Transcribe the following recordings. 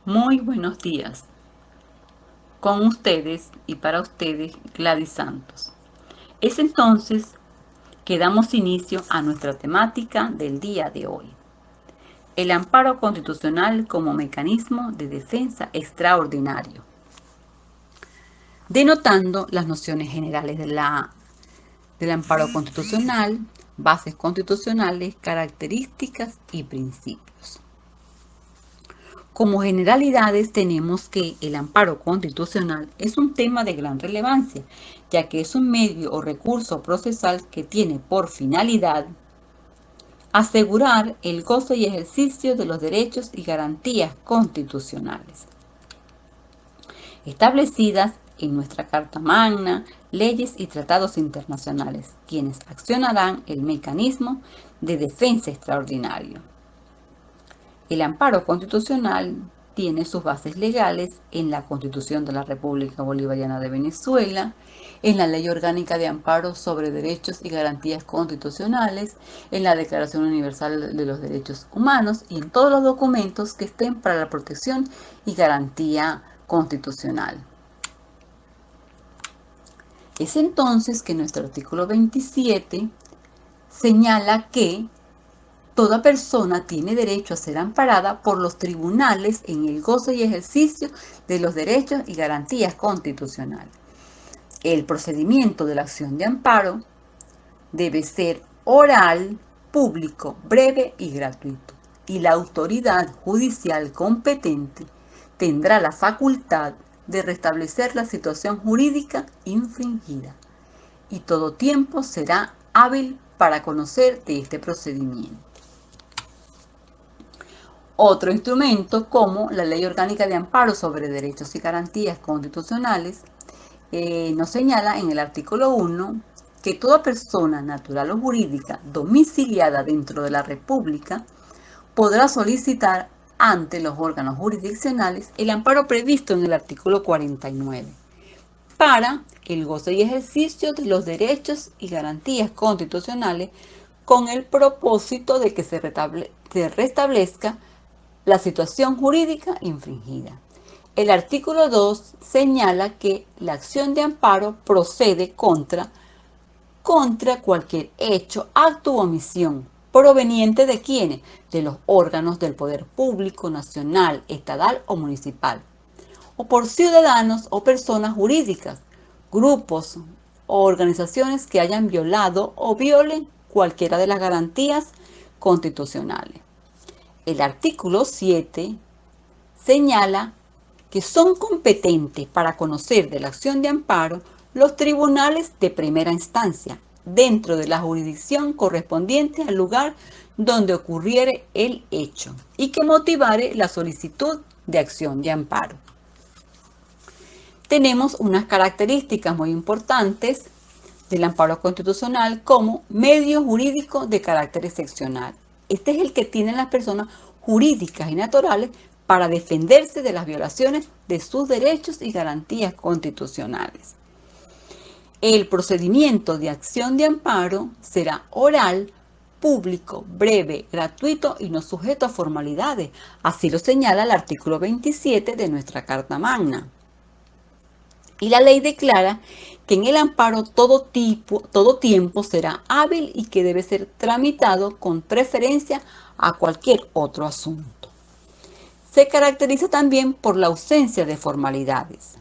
Muy buenos días. Con ustedes y para ustedes, Gladys Santos. Es entonces que damos inicio a nuestra temática del día de hoy. El amparo constitucional como mecanismo de defensa extraordinario. Denotando las nociones generales del amparo constitucional, bases constitucionales, características y principios. Como generalidades tenemos que el amparo constitucional es un tema de gran relevancia, ya que es un medio o recurso procesal que tiene por finalidad asegurar el goce y ejercicio de los derechos y garantías constitucionales establecidas en nuestra Carta Magna, leyes y tratados internacionales, quienes accionarán el mecanismo de defensa extraordinario. El amparo constitucional tiene sus bases legales en la Constitución de la República Bolivariana de Venezuela, en la Ley Orgánica de Amparo sobre Derechos y Garantías Constitucionales, en la Declaración Universal de los Derechos Humanos y en todos los documentos que estén para la protección y garantía constitucional. Es entonces que nuestro artículo 27 señala que toda persona tiene derecho a ser amparada por los tribunales en el goce y ejercicio de los derechos y garantías constitucionales. El procedimiento de la acción de amparo debe ser oral, público, breve y gratuito. Y la autoridad judicial competente tendrá la facultad de restablecer la situación jurídica infringida. Y todo tiempo será hábil para conocer de este procedimiento. Otro instrumento como la Ley Orgánica de Amparo sobre Derechos y Garantías Constitucionales nos señala en el artículo 1 que toda persona natural o jurídica domiciliada dentro de la República podrá solicitar ante los órganos jurisdiccionales el amparo previsto en el artículo 49 para el goce y ejercicio de los derechos y garantías constitucionales con el propósito de que se restablezca la situación jurídica infringida. El artículo 2 señala que la acción de amparo procede contra cualquier hecho, acto u omisión proveniente de quienes, de los órganos del poder público, nacional, estatal o municipal, o por ciudadanos o personas jurídicas, grupos o organizaciones que hayan violado o violen cualquiera de las garantías constitucionales. El artículo 7 señala que son competentes para conocer de la acción de amparo los tribunales de primera instancia, dentro de la jurisdicción correspondiente al lugar donde ocurriere el hecho y que motivare la solicitud de acción de amparo. Tenemos unas características muy importantes del amparo constitucional como medio jurídico de carácter excepcional. Este es el que tienen las personas jurídicas y naturales para defenderse de las violaciones de sus derechos y garantías constitucionales. El procedimiento de acción de amparo será oral, público, breve, gratuito y no sujeto a formalidades. Así lo señala el artículo 27 de nuestra Carta Magna. Y la ley declara que en el amparo todo tiempo será hábil y que debe ser tramitado con preferencia a cualquier otro asunto. Se caracteriza también por la ausencia de formalidades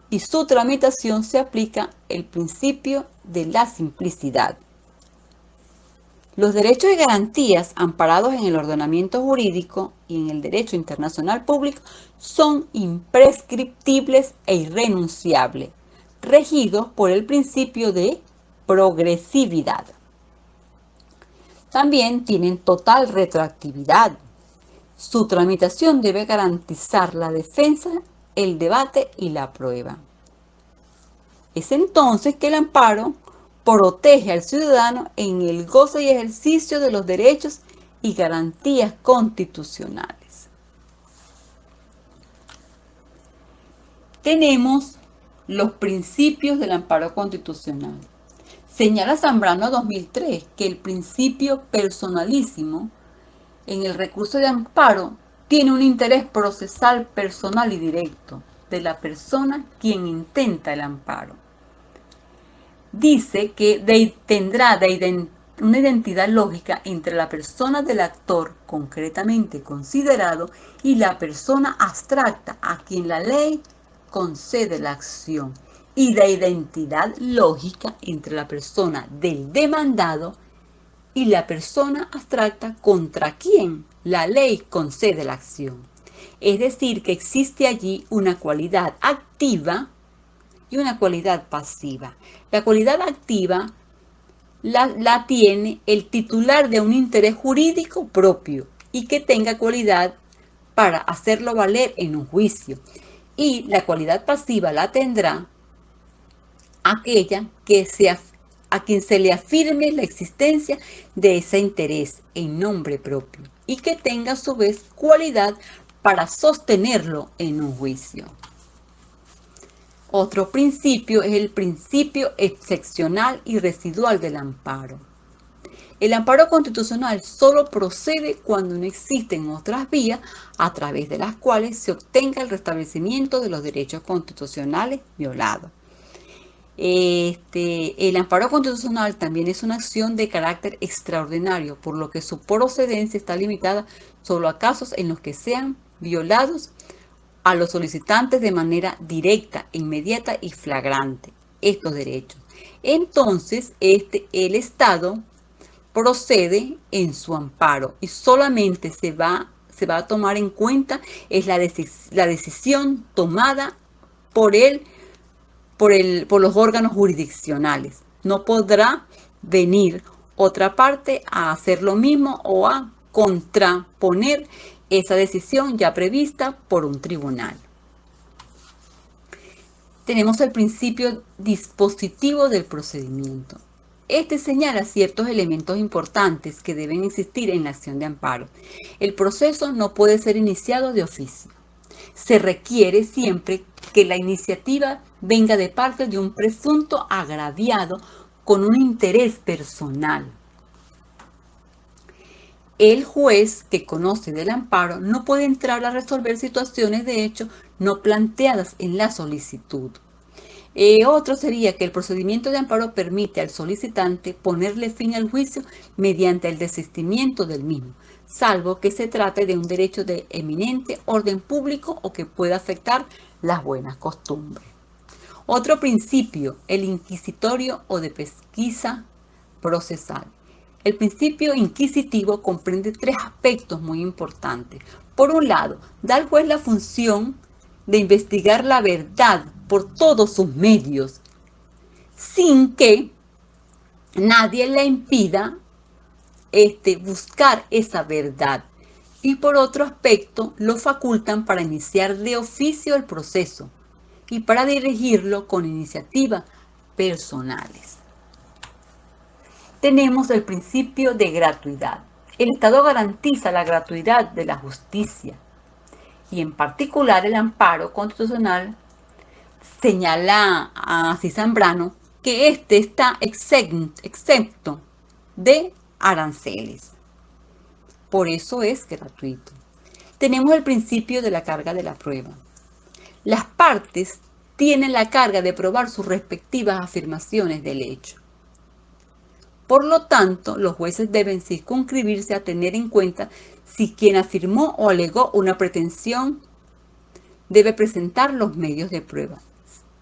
y su tramitación se aplica el principio de la simplicidad. Los derechos y garantías amparados en el ordenamiento jurídico y en el derecho internacional público son imprescriptibles e irrenunciables, regidos por el principio de progresividad. También tienen total retroactividad. Su tramitación debe garantizar la defensa, el debate y la prueba. Es entonces que el amparo protege al ciudadano en el goce y ejercicio de los derechos y garantías constitucionales. Tenemos los principios del amparo constitucional. Señala Zambrano 2003 que el principio personalísimo en el recurso de amparo tiene un interés procesal personal y directo de la persona quien intenta el amparo. Dice que tendrá una identidad lógica entre la persona del actor concretamente considerado y la persona abstracta a quien la ley concede la acción, y de identidad lógica entre la persona del demandado y la persona abstracta contra quien la ley concede la acción. Es decir, que existe allí una cualidad activa y una cualidad pasiva. La cualidad activa la tiene el titular de un interés jurídico propio y que tenga cualidad para hacerlo valer en un juicio. Y la cualidad pasiva la tendrá aquella a quien se le afirme la existencia de ese interés en nombre propio y que tenga a su vez cualidad para sostenerlo en un juicio. Otro principio es el principio excepcional y residual del amparo. El amparo constitucional solo procede cuando no existen otras vías a través de las cuales se obtenga el restablecimiento de los derechos constitucionales violados. El amparo constitucional también es una acción de carácter extraordinario, por lo que su procedencia está limitada solo a casos en los que sean violados a los solicitantes de manera directa, inmediata y flagrante estos derechos. Entonces, el Estado procede en su amparo y solamente se va a tomar en cuenta es la decisión tomada por los órganos jurisdiccionales. No podrá venir otra parte a hacer lo mismo o a contraponer esa decisión ya prevista por un tribunal. Tenemos el principio dispositivo del procedimiento. Este señala ciertos elementos importantes que deben existir en la acción de amparo. El proceso no puede ser iniciado de oficio. Se requiere siempre que la iniciativa venga de parte de un presunto agraviado con un interés personal. El juez que conoce del amparo no puede entrar a resolver situaciones de hecho no planteadas en la solicitud. Otro sería que el procedimiento de amparo permite al solicitante ponerle fin al juicio mediante el desistimiento del mismo, salvo que se trate de un derecho de eminente orden público o que pueda afectar las buenas costumbres. Otro principio, el inquisitorio o de pesquisa procesal. El principio inquisitivo comprende tres aspectos muy importantes. Por un lado, da al juez la función de investigar la verdad por todos sus medios, sin que nadie le impida buscar esa verdad. Y por otro aspecto, lo facultan para iniciar de oficio el proceso y para dirigirlo con iniciativas personales. Tenemos el principio de gratuidad. El Estado garantiza la gratuidad de la justicia y en particular el amparo constitucional señala así Zambrano que este está exento de aranceles. Por eso es gratuito. Tenemos el principio de la carga de la prueba. Las partes tienen la carga de probar sus respectivas afirmaciones del hecho. Por lo tanto, los jueces deben circunscribirse a tener en cuenta si quien afirmó o alegó una pretensión debe presentar los medios de prueba.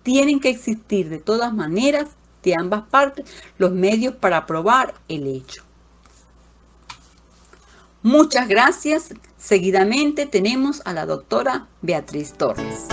Tienen que existir de todas maneras de ambas partes los medios para probar el hecho. Muchas gracias. Seguidamente tenemos a la doctora Beatriz Torres.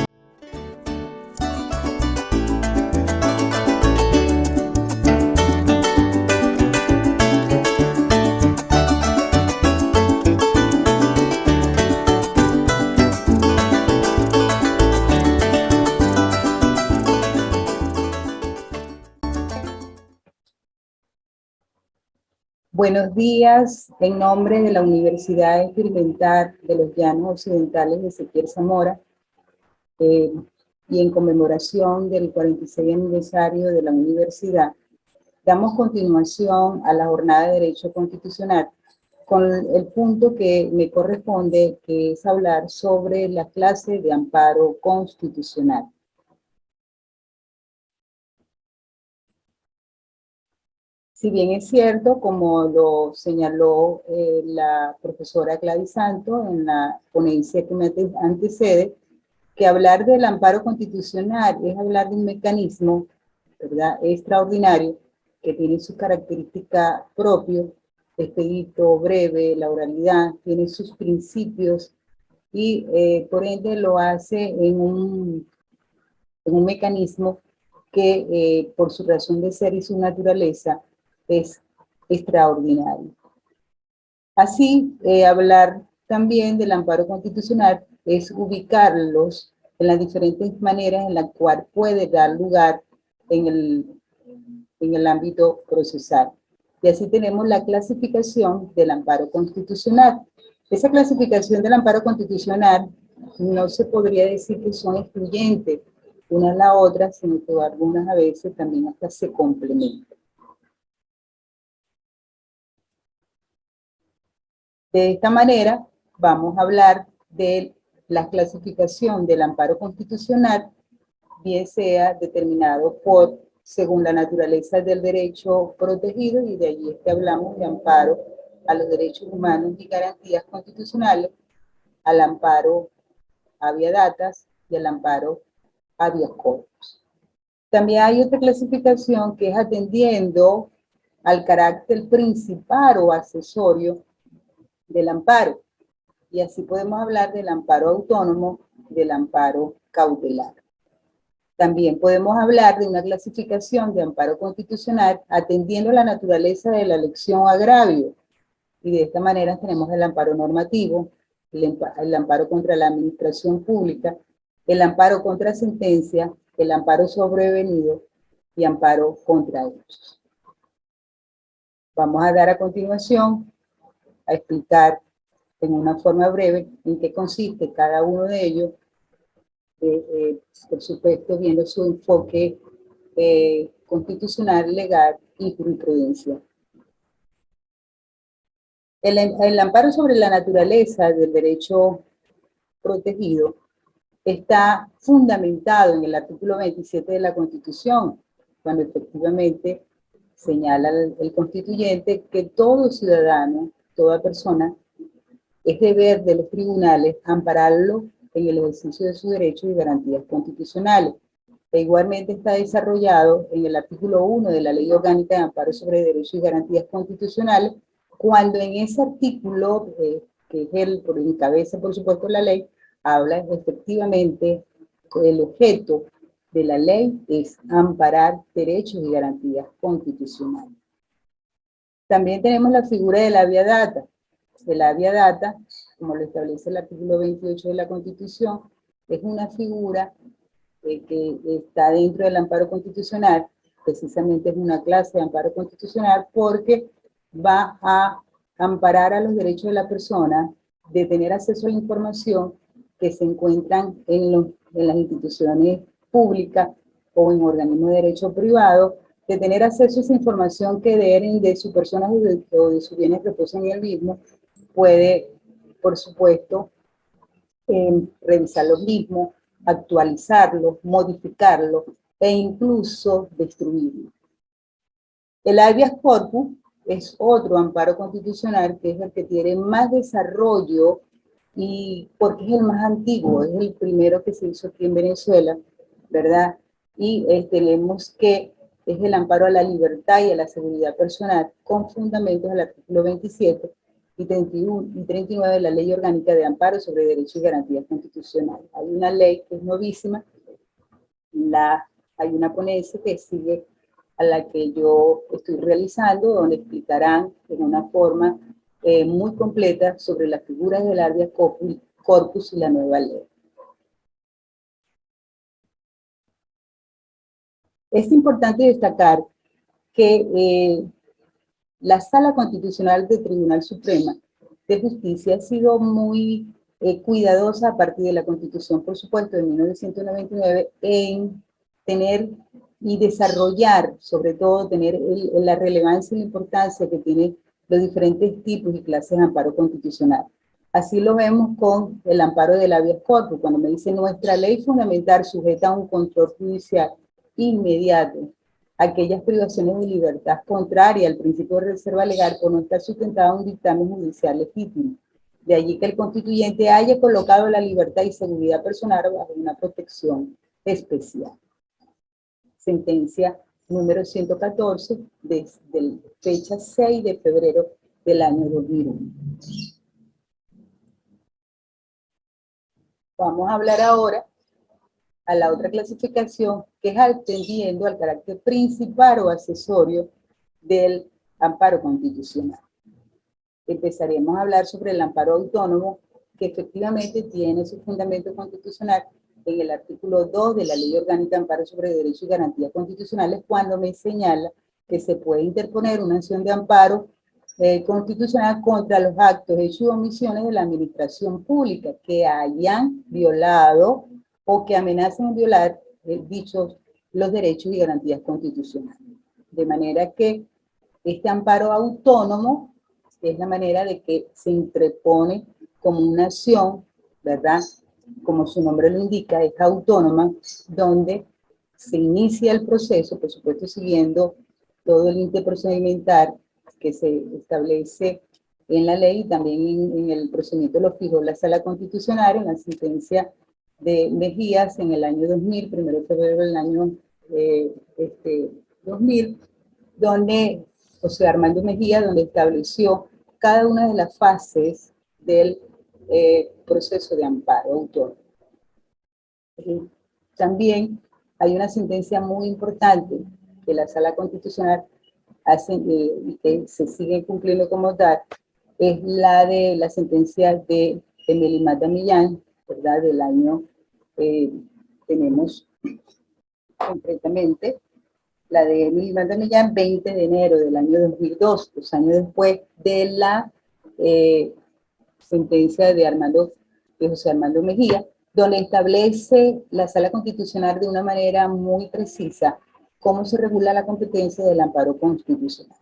Buenos días, en nombre de la Universidad Experimental de los Llanos Occidentales de Ezequiel Zamora y en conmemoración del 46 aniversario de la universidad, damos continuación a la jornada de Derecho Constitucional con el punto que me corresponde, que es hablar sobre la clase de amparo constitucional. Si bien es cierto, como lo señaló la profesora Gladys Santos en la ponencia que me antecede, que hablar del amparo constitucional es hablar de un mecanismo, ¿verdad?, extraordinario, que tiene su característica propia, expedito, breve, la oralidad, tiene sus principios y por ende lo hace en un mecanismo que por su razón de ser y su naturaleza es extraordinario. Así, hablar también del amparo constitucional es ubicarlos en las diferentes maneras en las cuales puede dar lugar en el ámbito procesal. Y así tenemos la clasificación del amparo constitucional. Esa clasificación del amparo constitucional no se podría decir que son excluyentes una a la otra, sino que algunas a veces también hasta se complementan. De esta manera, vamos a hablar de la clasificación del amparo constitucional, bien sea determinado según la naturaleza del derecho protegido, y de allí es que hablamos de amparo a los derechos humanos y garantías constitucionales, al amparo habeas datas y al amparo habeas corpus. También hay otra clasificación que es atendiendo al carácter principal o accesorio del amparo, y así podemos hablar del amparo autónomo, del amparo cautelar. También podemos hablar de una clasificación de amparo constitucional atendiendo la naturaleza de la elección o agravio, y de esta manera tenemos el amparo normativo, el amparo contra la administración pública, el amparo contra sentencia, el amparo sobrevenido y amparo contra hechos. Vamos a dar a continuación a explicar en una forma breve en qué consiste cada uno de ellos, por supuesto viendo su enfoque constitucional, legal y jurisprudencial. El amparo sobre la naturaleza del derecho protegido está fundamentado en el artículo 27 de la Constitución, cuando efectivamente señala el constituyente que todo ciudadano, toda persona, es deber de los tribunales ampararlo en el ejercicio de sus derechos y garantías constitucionales. E igualmente está desarrollado en el artículo 1 de la Ley Orgánica de Amparo sobre Derechos y Garantías Constitucionales, cuando en ese artículo, que es el por encabeza, por supuesto, la ley, habla efectivamente, el objeto de la ley es amparar derechos y garantías constitucionales. También tenemos la figura de la habeas data. El habeas data, como lo establece el artículo 28 de la Constitución, es una figura que está dentro del amparo constitucional, precisamente es una clase de amparo constitucional porque va a amparar a los derechos de la persona de tener acceso a la información que se encuentran en las instituciones públicas o en organismos de derecho privado, de tener acceso a esa información que de su persona o de sus bienes que reposan en el mismo, puede, por supuesto, revisar los mismos, actualizarlos, modificarlos e incluso destruirlos. El habeas corpus es otro amparo constitucional que es el que tiene más desarrollo y porque es el más antiguo, es el primero que se hizo aquí en Venezuela, ¿verdad? Y tenemos que es el amparo a la libertad y a la seguridad personal con fundamentos del artículo 27 y 31 y 39 de la Ley Orgánica de Amparo sobre Derechos y Garantías Constitucionales. Hay una ley que es novísima, hay una ponencia que sigue a la que yo estoy realizando, donde explicarán en una forma muy completa sobre las figuras del habeas corpus y la nueva ley. Es importante destacar que la Sala Constitucional del Tribunal Supremo de Justicia ha sido muy cuidadosa a partir de la Constitución, por supuesto, de 1999, en tener y desarrollar, sobre todo, tener la relevancia y la importancia que tiene los diferentes tipos y clases de amparo constitucional. Así lo vemos con el amparo del habeas corpus, cuando me dice nuestra ley fundamental sujeta a un control judicial inmediato aquellas privaciones de libertad contrarias al principio de reserva legal por no estar sustentada a un dictamen judicial legítimo. De allí que el constituyente haya colocado la libertad y seguridad personal bajo una protección especial. Sentencia número 114, desde fecha 6 de febrero del año 2001. Vamos a hablar ahora a la otra clasificación, que es atendiendo al carácter principal o accesorio del amparo constitucional. Empezaremos a hablar sobre el amparo autónomo, que efectivamente tiene su fundamento constitucional en el artículo 2 de la Ley Orgánica de Amparo sobre Derechos y Garantías Constitucionales, cuando me señala que se puede interponer una acción de amparo constitucional contra los actos, hechos y omisiones de la administración pública que hayan violado o que amenacen violar dichos los derechos y garantías constitucionales. De manera que este amparo autónomo es la manera de que se interpone como una acción, ¿verdad? Como su nombre lo indica, es autónoma, donde se inicia el proceso, por supuesto siguiendo todo el interprocedimental que se establece en la ley y también en el procedimiento lo fijó la Sala Constitucional en la sentencia de Mejías en el año 2000, 1 de febrero del año 2000, donde José Armando Mejía, donde estableció cada una de las fases del proceso de amparo autónomo. También hay una sentencia muy importante que la Sala Constitucional hace y que se sigue cumpliendo como tal, es la de la sentencia de Emelimata Millán, ¿verdad? Del año, tenemos concretamente la de Emelimata Millán, 20 de enero del año 2002, 2 años después de la sentencia de José Armando Mejía, donde establece la Sala Constitucional de una manera muy precisa cómo se regula la competencia del amparo constitucional.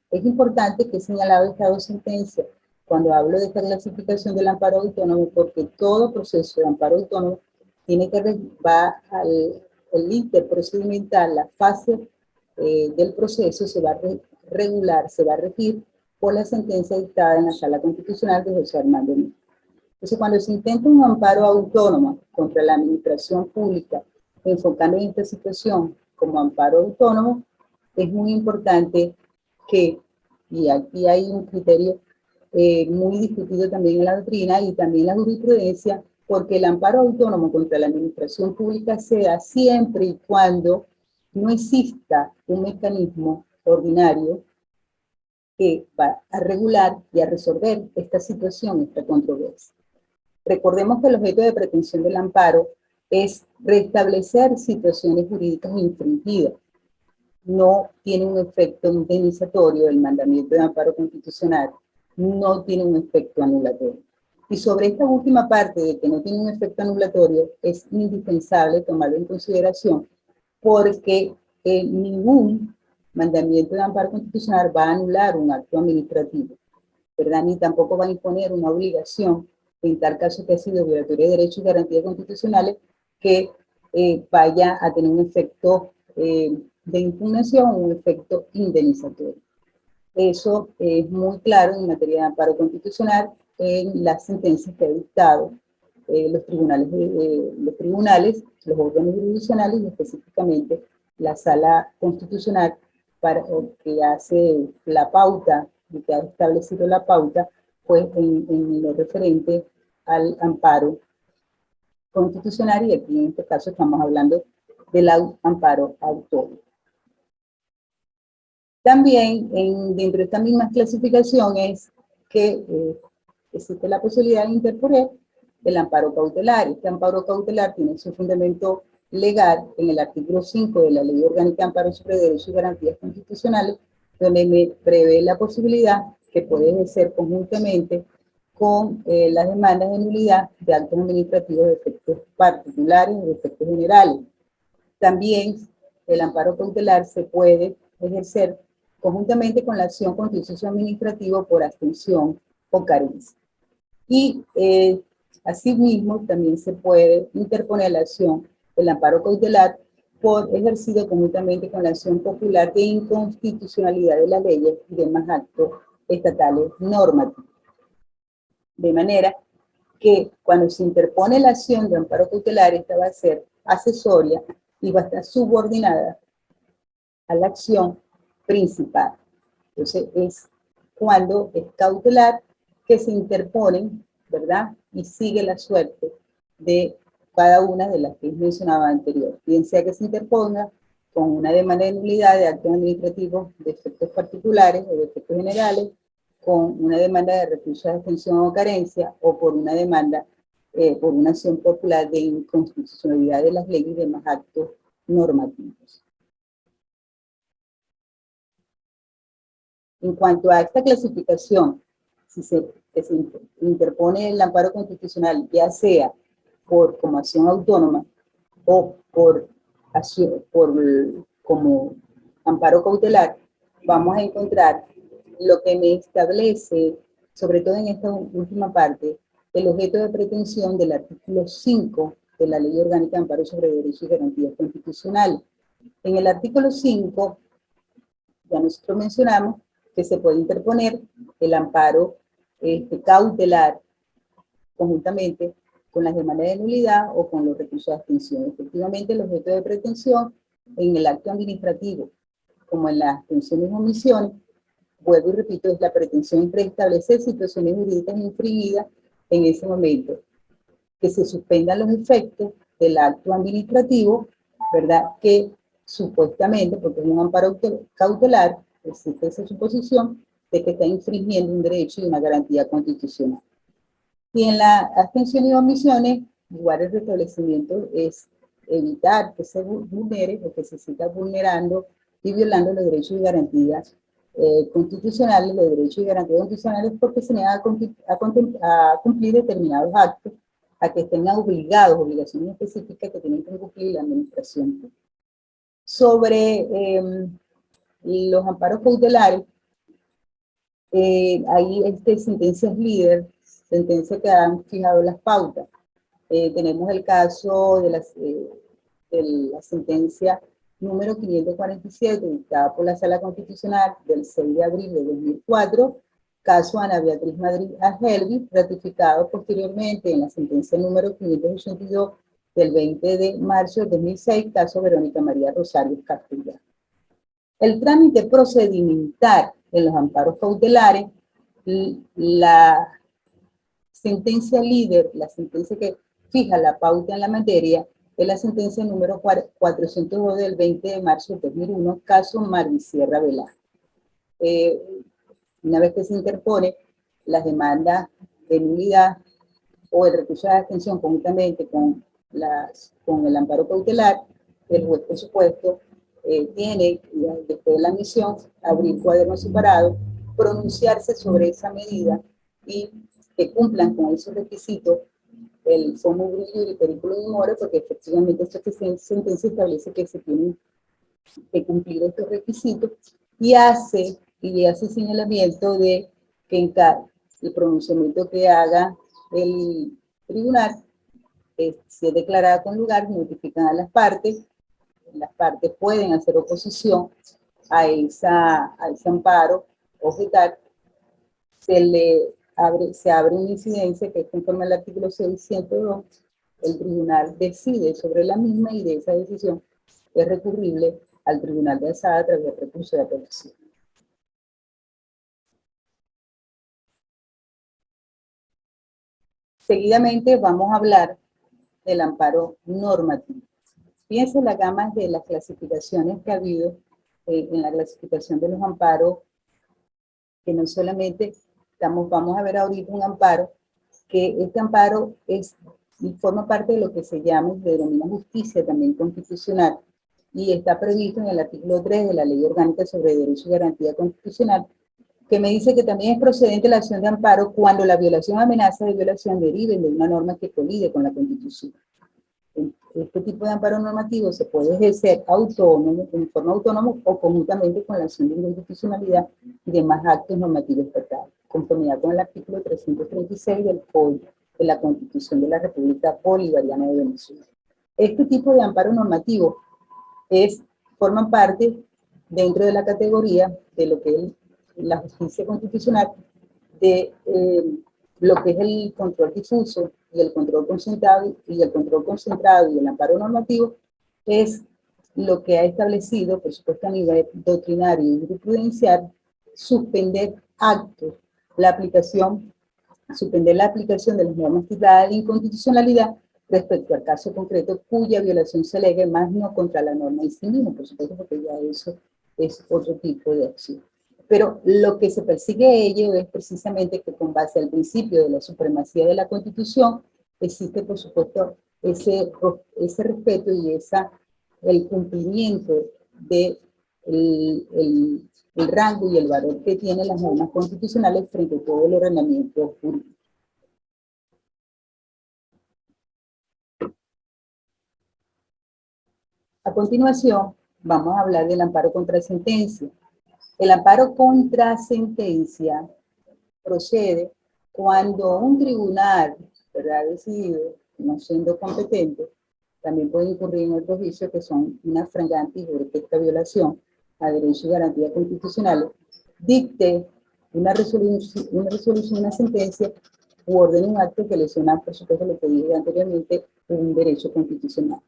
Es importante que he señalado esta dos sentencias cuando hablo de esta clasificación del amparo autónomo, porque todo proceso de amparo autónomo tiene que va al interprocedimental, la fase del proceso se va a regular, se va a regir por la sentencia dictada en la Sala Constitucional de José Armando Mejía. Entonces, cuando se intenta un amparo autónomo contra la administración pública, enfocando en esta situación como amparo autónomo, es muy importante que, y aquí hay un criterio muy discutido también en la doctrina y también en la jurisprudencia, porque el amparo autónomo contra la administración pública se da siempre y cuando no exista un mecanismo ordinario que va a regular y a resolver esta situación, esta controversia. Recordemos que el objeto de pretensión del amparo es restablecer situaciones jurídicas infringidas. No tiene un efecto indemnizatorio, el mandamiento de amparo constitucional no tiene un efecto anulatorio. Y sobre esta última parte de que no tiene un efecto anulatorio, es indispensable tomarlo en consideración porque ningún mandamiento de amparo constitucional va a anular un acto administrativo, ¿verdad? Ni tampoco va a imponer una obligación en tal caso que ha sido violatoria de derechos y garantías constitucionales que vaya a tener un efecto de impugnación o un efecto indemnizatorio. Eso es muy claro en materia de amparo constitucional en las sentencias que ha dictado los tribunales, los órganos jurisdiccionales y específicamente la Sala Constitucional que hace la pauta y que ha establecido la pauta pues en lo referente al amparo constitucional, y aquí en este caso estamos hablando del amparo autónomo. También dentro de esta misma clasificación es que existe la posibilidad de interponer el amparo cautelar. Este amparo cautelar tiene su fundamento legal en el artículo 5 de la Ley Orgánica de Amparo sobre Derechos y Garantías Constitucionales, donde me prevé la posibilidad que puede ejercer conjuntamente con las demandas de nulidad de actos administrativos de efectos particulares o de efectos generales. También el amparo cautelar se puede ejercer conjuntamente con la acción contencioso administrativo por abstención o carencia. Y asimismo también se puede interponer la acción del amparo cautelar por ejercido conjuntamente con la acción popular de inconstitucionalidad de las leyes y demás actos estatales normativos. De manera que cuando se interpone la acción de amparo cautelar, esta va a ser accesoria y va a estar subordinada a la acción principal. Entonces es cuando es cautelar que se interponen, ¿verdad? Y sigue la suerte de cada una de las que mencionaba anterior. Bien sea que se interponga con una demanda de nulidad de actos administrativos de efectos particulares o de efectos generales, con una demanda de recurso de abstención o carencia, o por una demanda, por una acción popular de inconstitucionalidad de las leyes y demás actos normativos. En cuanto a esta clasificación, si se interpone el amparo constitucional, ya sea como acción autónoma o como amparo cautelar, vamos a encontrar lo que me establece, sobre todo en esta última parte, el objeto de pretensión del artículo 5 de la Ley Orgánica de Amparo sobre Derechos y Garantías Constitucionales. En el artículo 5, ya nosotros mencionamos que se puede interponer el amparo cautelar conjuntamente con las demandas de nulidad o con los recursos de abstención. Efectivamente, el objeto de pretensión en el acto administrativo, como en las abstenciones o omisiones, vuelvo y repito, es la pretensión de preestablecer situaciones jurídicas infringidas en ese momento, que se suspendan los efectos del acto administrativo, ¿verdad? Que supuestamente, porque es un amparo cautelar, existe esa suposición de que está infringiendo un derecho y una garantía constitucional. Y en la abstención y omisiones, igual el restablecimiento es evitar que se vulnere o que se siga vulnerando y violando los derechos y garantías constitucionales, los derechos y garantías constitucionales, porque se niega a cumplir determinados actos a que estén obligaciones específicas que tienen que cumplir la administración. Sobre los amparos cautelares, hay sentencias líder, sentencias que han fijado las pautas. Tenemos el caso de la sentencia número 547, dictada por la Sala Constitucional del 6 de abril de 2004, caso Ana Beatriz Madrid Agelvi, ratificado posteriormente en la sentencia número 582 del 20 de marzo de 2006, caso Verónica María Rosario Castellano. El trámite procedimental en los amparos cautelares, la sentencia líder, la sentencia que fija la pauta en la materia, es la sentencia número 402 del 20 de marzo de 2001, caso Marvin Sierra Velázquez. Una vez que se interpone las demandas de nulidad o el recurso de abstención conjuntamente con el amparo cautelar, el juez, por supuesto, tiene, después de la admisión, abrir cuadernos separados, pronunciarse sobre esa medida y que cumplan con esos requisitos el fomo y periculum in mora, porque efectivamente esta sentencia establece que se tienen que cumplir estos requisitos y hace señalamiento de que en el pronunciamiento que haga el tribunal, si es declarada con lugar, notifican a las partes pueden hacer oposición a ese amparo, objetar, se abre una incidencia que es conforme al artículo 602, el tribunal decide sobre la misma y de esa decisión es recurrible al tribunal de alzada a través del recurso de apelación. Seguidamente vamos a hablar del amparo normativo. Fíjense la gama de las clasificaciones que ha habido en la clasificación de los amparos, que no solamente vamos a ver ahorita un amparo, que este amparo forma parte de lo que se denomina justicia también constitucional, y está previsto en el artículo 3 de la Ley Orgánica sobre Derechos y Garantía Constitucional, que me dice que también es procedente la acción de amparo cuando la violación o amenaza de violación deriven de una norma que colide con la Constitución. este tipo de amparo normativo se puede ejercer autónomo, en forma autónoma o conjuntamente con la acción de inconstitucionalidad y demás actos normativos estatales, conformidad con el artículo 336 del Código de la Constitución de la República Bolivariana de Venezuela. Este tipo de amparo normativo forman parte dentro de la categoría de lo que es la justicia constitucional, de lo que es el control difuso y el control concentrado y el amparo normativo es lo que ha establecido, por supuesto a nivel doctrinario y jurisprudencial, suspender actos, suspender la aplicación de las normas tituladas de inconstitucionalidad respecto al caso concreto cuya violación se alegue, más no contra la norma en sí misma, por supuesto, porque ya eso es otro tipo de acción. Pero lo que se persigue ello es precisamente que con base al principio de la supremacía de la Constitución, existe por supuesto ese respeto y el cumplimiento de el rango y el valor que tienen las normas constitucionales frente a todo el ordenamiento jurídico. A continuación, vamos a hablar del amparo contra sentencia. El amparo contra sentencia procede cuando un tribunal, ¿verdad?, decidido, no siendo competente, también puede incurrir en otros vicios que son una flagrante y grotesca violación a derechos y garantías constitucionales, dicte una resolución, una sentencia u ordene un acto que lesiona, por supuesto, lo que dije anteriormente, un derecho constitucional.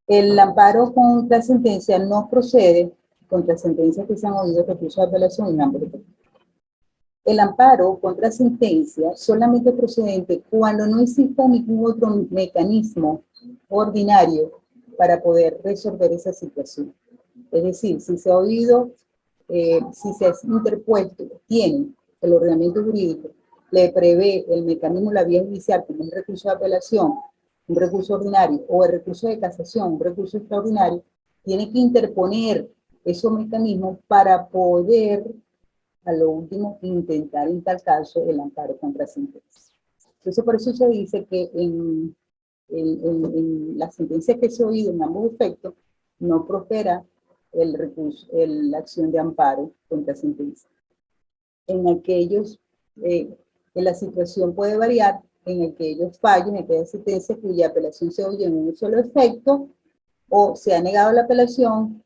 El amparo contra sentencia no procede contra sentencias que se han oído recursos de apelación en ambos tipos. El amparo contra sentencia solamente es procedente cuando no exista ningún otro mecanismo ordinario para poder resolver esa situación. Es decir, si se ha oído, si se ha interpuesto, tiene el ordenamiento jurídico, le prevé el mecanismo, la vía judicial, como un recurso de apelación, un recurso ordinario, o el recurso de casación, un recurso extraordinario, tiene que interponer esos mecanismos para poder, a lo último, intentar en tal caso el amparo contra sentencia. Entonces, por eso se dice que en las sentencias que se ha oído en ambos efectos, no prospera el recurso, la acción de amparo contra sentencia. En aquellos, la situación puede variar, en aquellos fallos, en aquellas sentencias cuya apelación se oye en un solo efecto, o se ha negado la apelación,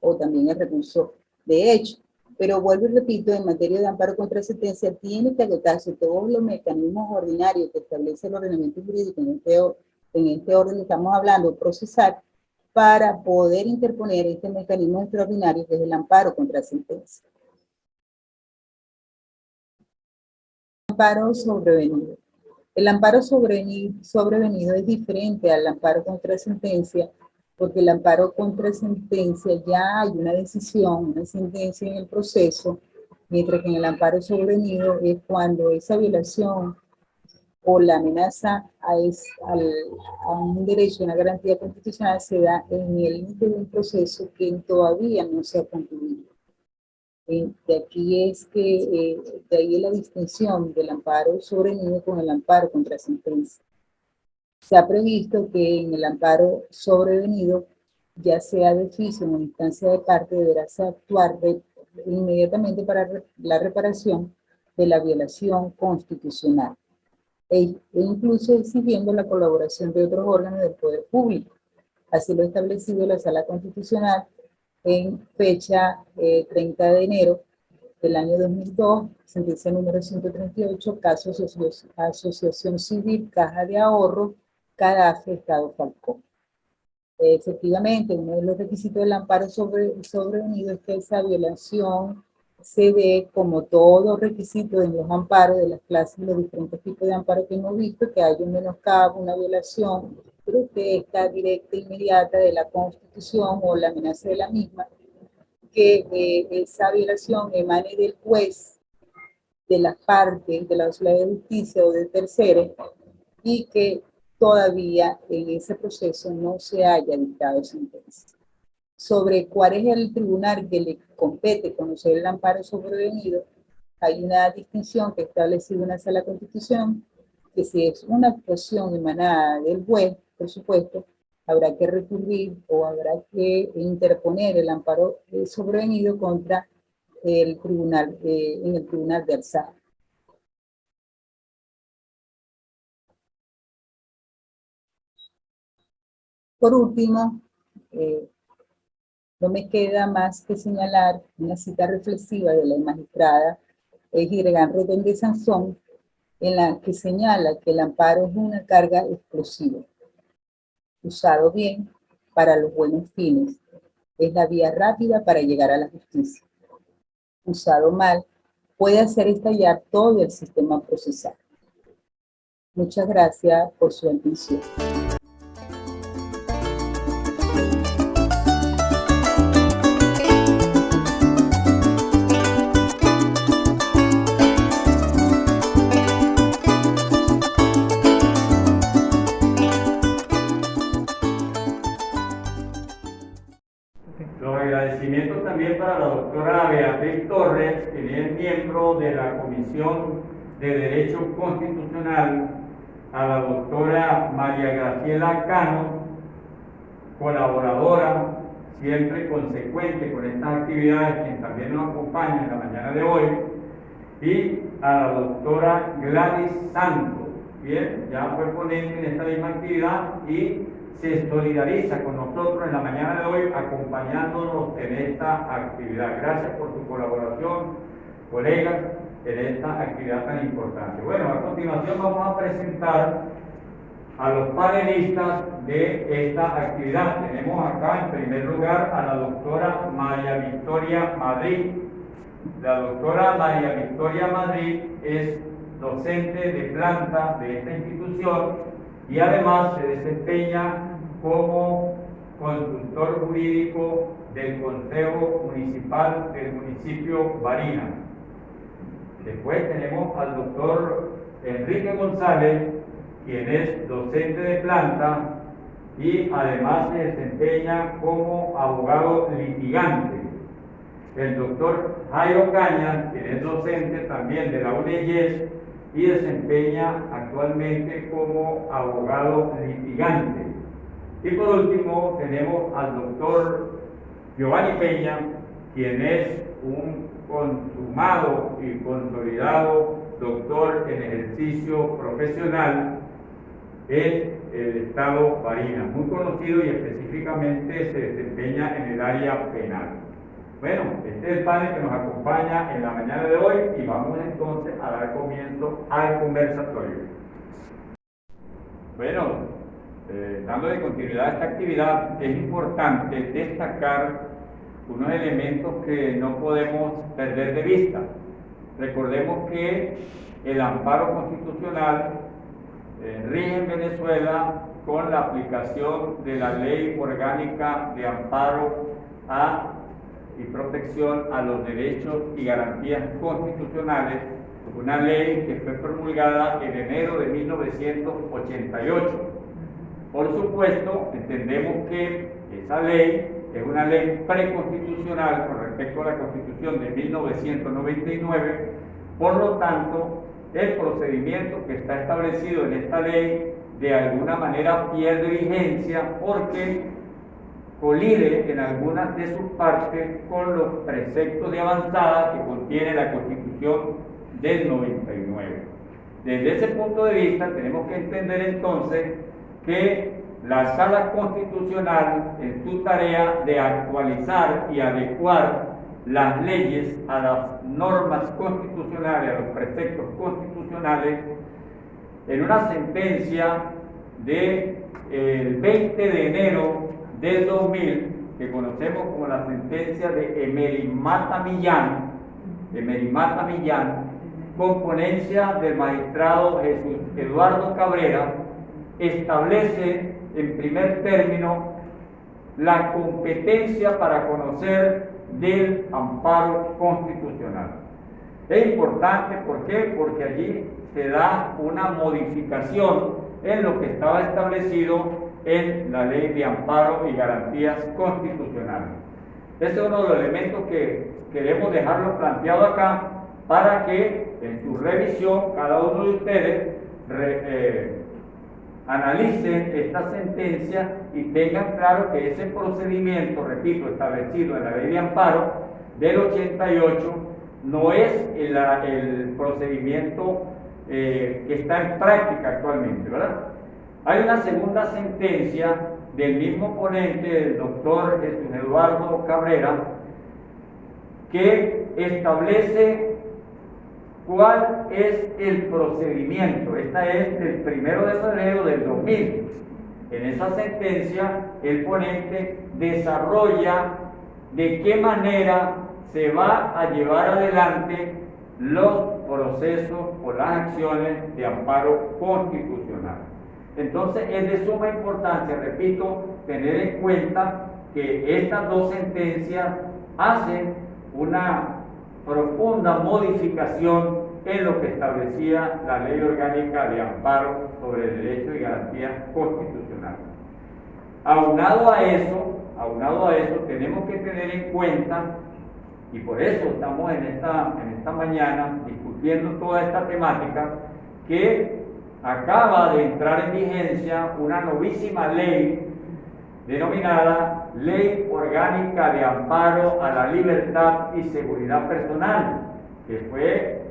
o también el recurso de hecho. Pero vuelvo y repito, en materia de amparo contra sentencia, tiene que agotarse todos los mecanismos ordinarios que establece el ordenamiento jurídico en este orden que estamos hablando, procesar, para poder interponer este mecanismo extraordinario que es el amparo contra sentencia. Amparo sobrevenido. El amparo sobrevenido es diferente al amparo contra sentencia, porque el amparo contra sentencia ya hay una decisión, una sentencia en el proceso, mientras que en el amparo sobrevenido es cuando esa violación o la amenaza a un derecho, una garantía constitucional se da en el inicio de un proceso que todavía no se ha concluido. De aquí es que, de ahí la distinción del amparo sobrevenido con el amparo contra sentencia. Se ha previsto que en el amparo sobrevenido, ya sea de oficio o en instancia de parte, deberá actuar inmediatamente para la reparación de la violación constitucional e incluso exigiendo la colaboración de otros órganos del poder público. Así lo ha establecido la Sala Constitucional en fecha 30 de enero del año 2002, sentencia número 138, caso Asociación Civil, Caja de Ahorro, CADAFE, Estado Falcón. Efectivamente, uno de los requisitos del amparo sobrevenido es que esa violación se dé, como todo requisito en los amparos de las clases, los diferentes tipos de amparo que hemos visto, que haya un menoscabo, una violación grotesca, directa, inmediata de la Constitución o la amenaza de la misma, que esa violación emane del juez, de las partes, de la autoridad de justicia o de terceros, y que todavía en ese proceso no se haya dictado sentencia. Sobre cuál es el tribunal que le compete conocer el amparo sobrevenido, hay una distinción que ha establecido una Sala Constitución, que si es una actuación emanada del juez, por supuesto, habrá que recurrir o habrá que interponer el amparo sobrevenido contra el tribunal, en el tribunal de alzada. Por último, no me queda más que señalar una cita reflexiva de la magistrada Girgan Retén de Sansón, en la que señala que el amparo es una carga explosiva. Usado bien, para los buenos fines, es la vía rápida para llegar a la justicia. Usado mal, puede hacer estallar todo el sistema procesal. Muchas gracias por su atención. Los agradecimientos también para la doctora Beatriz Torres, quien es miembro de la Comisión de Derecho Constitucional, a la doctora María Graciela Cano, colaboradora, siempre consecuente con estas actividades, quien también nos acompaña en la mañana de hoy, y a la doctora Gladys Santos, bien, ya fue ponente en esta misma actividad y se solidariza con nosotros en la mañana de hoy acompañándonos en esta actividad. Gracias por su colaboración, colegas, en esta actividad tan importante. Bueno, a continuación vamos a presentar a los panelistas de esta actividad. Tenemos acá en primer lugar a la doctora María Victoria Madrid. La doctora María Victoria Madrid es docente de planta de esta institución y además se desempeña como consultor jurídico del Consejo Municipal del municipio Barinas. Después tenemos al doctor Enrique González, quien es docente de planta y además se desempeña como abogado litigante. El doctor Jairo Cañas, quien es docente también de la UNEYES y desempeña actualmente como abogado litigante. Y por último tenemos al doctor Giovanni Peña, quien es un consumado y consolidado doctor en ejercicio profesional en el estado Barinas, muy conocido y específicamente se desempeña en el área penal. Bueno, este es el panel que nos acompaña en la mañana de hoy y vamos entonces a dar comienzo al conversatorio. Bueno, dándole continuidad a esta actividad, es importante destacar unos elementos que no podemos perder de vista. Recordemos que el amparo constitucional rige en Venezuela con la aplicación de la Ley Orgánica de Amparo y Protección a los Derechos y Garantías Constitucionales, una ley que fue promulgada en enero de 1988. Por supuesto, entendemos que esa ley es una ley preconstitucional con respecto a la Constitución de 1999, por lo tanto, el procedimiento que está establecido en esta ley de alguna manera pierde vigencia porque colide en algunas de sus partes con los preceptos de avanzada que contiene la Constitución del 99. Desde ese punto de vista tenemos que entender entonces que la Sala Constitucional en su tarea de actualizar y adecuar las leyes a las normas constitucionales, a los preceptos constitucionales, en una sentencia del 20 de enero del 2000, que conocemos como la sentencia de Emerimata Millán, con ponencia del magistrado Jesús Eduardo Cabrera, establece en primer término la competencia para conocer del amparo constitucional. Es importante, ¿por qué? Porque allí se da una modificación en lo que estaba establecido en la Ley de Amparo y Garantías Constitucionales. Este es uno de los elementos que queremos dejarlo planteado acá para que en su revisión cada uno de ustedes analicen esta sentencia y tengan claro que ese procedimiento, repito, establecido en la ley de amparo del 88, no es el procedimiento que está en práctica actualmente, ¿verdad? Hay una segunda sentencia del mismo ponente, el doctor Eduardo Cabrera, que establece cuál es el procedimiento. Esta es del 1 de febrero del 2000. En esa sentencia, el ponente desarrolla de qué manera se va a llevar adelante los procesos o las acciones de amparo constitucional. Entonces, es de suma importancia, repito, tener en cuenta que estas dos sentencias hacen una profunda modificación en lo que establecía la Ley Orgánica de Amparo sobre el Derecho y Garantías Constitucionales. Aunado a eso, tenemos que tener en cuenta, y por eso estamos en esta mañana discutiendo toda esta temática, que acaba de entrar en vigencia una novísima ley denominada Ley Orgánica de Amparo a la Libertad y Seguridad Personal, que fue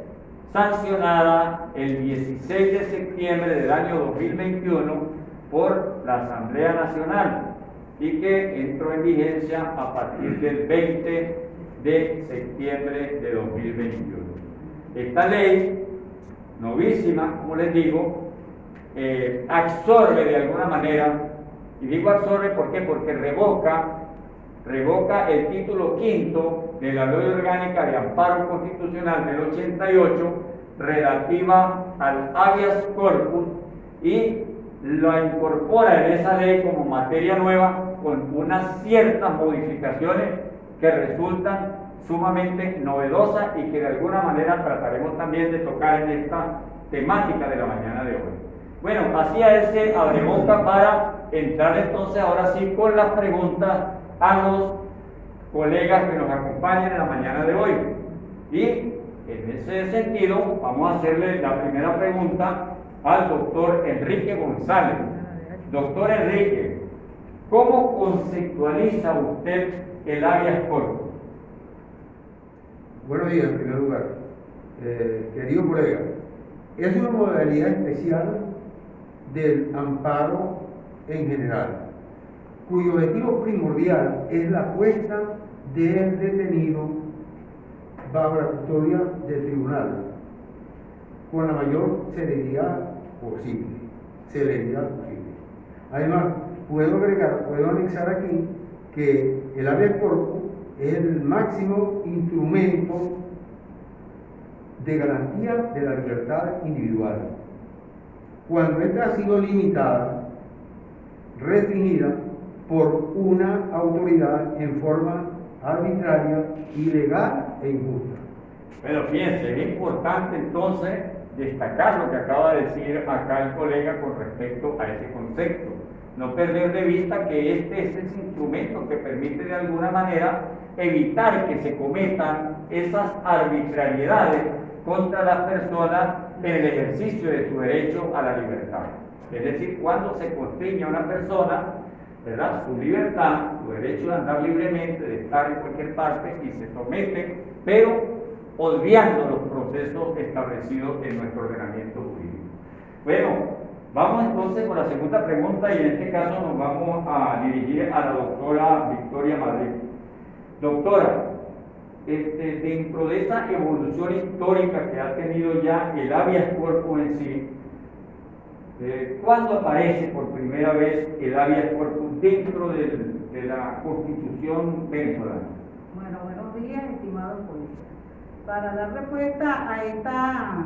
sancionada el 16 de septiembre del año 2021 por la Asamblea Nacional y que entró en vigencia a partir del 20 de septiembre de 2021. Esta ley, novísima, como les digo, absorbe de alguna manera, y digo absorbe ¿por qué? Porque revoca el título quinto de la Ley Orgánica de Amparo Constitucional del 88 relativa al habeas corpus y lo incorpora en esa ley como materia nueva con unas ciertas modificaciones que resultan sumamente novedosas y que de alguna manera trataremos también de tocar en esta temática de la mañana de hoy. Bueno, hacía ese abreboca para entrar entonces ahora sí con las preguntas a los colegas que nos acompañan en la mañana de hoy. Y en ese sentido vamos a hacerle la primera pregunta al doctor Enrique González. Doctor Enrique, ¿cómo conceptualiza usted el habeas corpus? Buenos días, en primer lugar. Querido colega, es una modalidad especial del amparo en general, cuyo objetivo primordial es la puesta del detenido bajo la custodia del tribunal con la mayor celeridad posible. Además, puedo anexar aquí que el habeas corpus es el máximo instrumento de garantía de la libertad individual. Cuando ésta ha sido limitada, restringida por una autoridad en forma arbitraria, ilegal e injusta. Bueno, fíjense, es importante entonces destacar lo que acaba de decir acá el colega con respecto a ese concepto. No perder de vista que este es ese instrumento que permite de alguna manera evitar que se cometan esas arbitrariedades contra las personas en el ejercicio de su derecho a la libertad. Es decir, cuando se constriñe a una persona, ¿verdad?, su libertad, su derecho de andar libremente, de estar en cualquier parte, y se somete, pero obviando los procesos establecidos en nuestro ordenamiento jurídico. Bueno, vamos entonces con la segunda pregunta y en este caso nos vamos a dirigir a la doctora Victoria Madrid. Doctora, dentro de esa evolución histórica que ha tenido ya el habeas corpus en sí, ¿cuándo aparece por primera vez el habeas corpus dentro de la Constitución venezolana? Bueno, buenos días, estimados colegas. Para dar respuesta a esta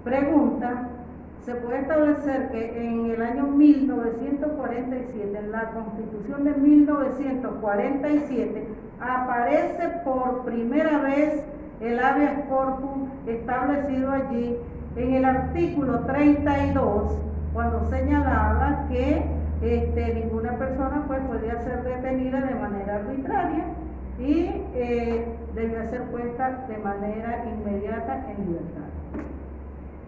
pregunta, se puede establecer que en el año 1947, en la Constitución de 1947, aparece por primera vez el habeas corpus establecido allí en el artículo 32, cuando señalaba que ninguna persona pues podía ser detenida de manera arbitraria y debía ser puesta de manera inmediata en libertad.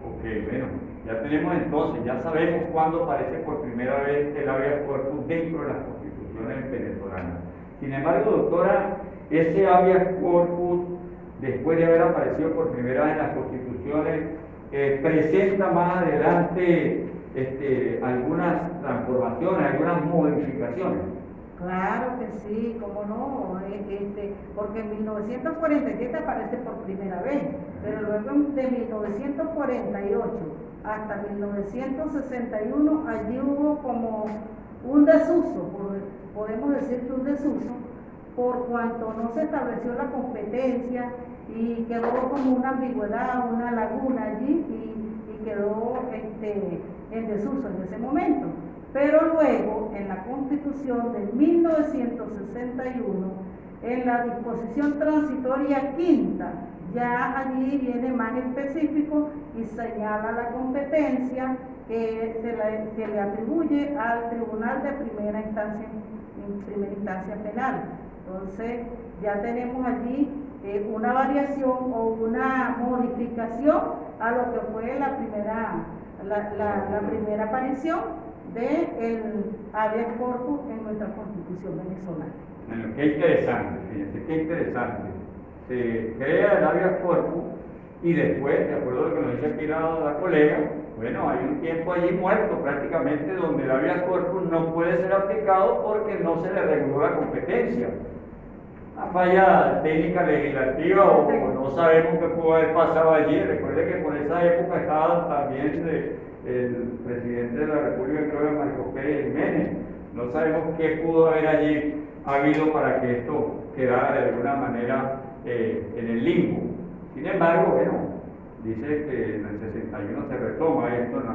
Ok, bueno. Ya tenemos entonces, ya sabemos cuándo aparece por primera vez el habeas corpus dentro de las constituciones venezolanas. Sin embargo, doctora, ese habeas corpus, después de haber aparecido por primera vez en las constituciones, presenta más adelante algunas transformaciones, algunas modificaciones. Claro que sí, cómo no, porque en 1947 aparece por primera vez, pero luego de 1948 hasta 1961 allí hubo como un desuso, podemos decir que un desuso, por cuanto no se estableció la competencia y quedó como una ambigüedad, una laguna allí y quedó en desuso en ese momento. Pero luego, en la Constitución de 1961, en la disposición transitoria quinta, ya allí viene más específico y señala la competencia que se le atribuye al Tribunal de Primera Instancia Penal. Entonces, ya tenemos allí una variación o una modificación a lo que fue la primera aparición del habeas corpus en nuestra Constitución venezolana. Bueno, qué interesante, fíjense, qué interesante. Se crea el habeas corpus y después, de acuerdo a lo que nos dice aquí la colega, bueno, hay un tiempo allí muerto prácticamente donde el habeas corpus no puede ser aplicado porque no se le reguló la competencia. Una falla técnica legislativa o no sabemos qué pudo haber pasado allí. Recuerde que por esa época estaba también el presidente de la República, creo que Marcos Pérez Jiménez. No sabemos qué pudo haber allí habido para que esto quedara de alguna manera en el limbo. Sin embargo, bueno, dice que en el 61 se retoma esto en la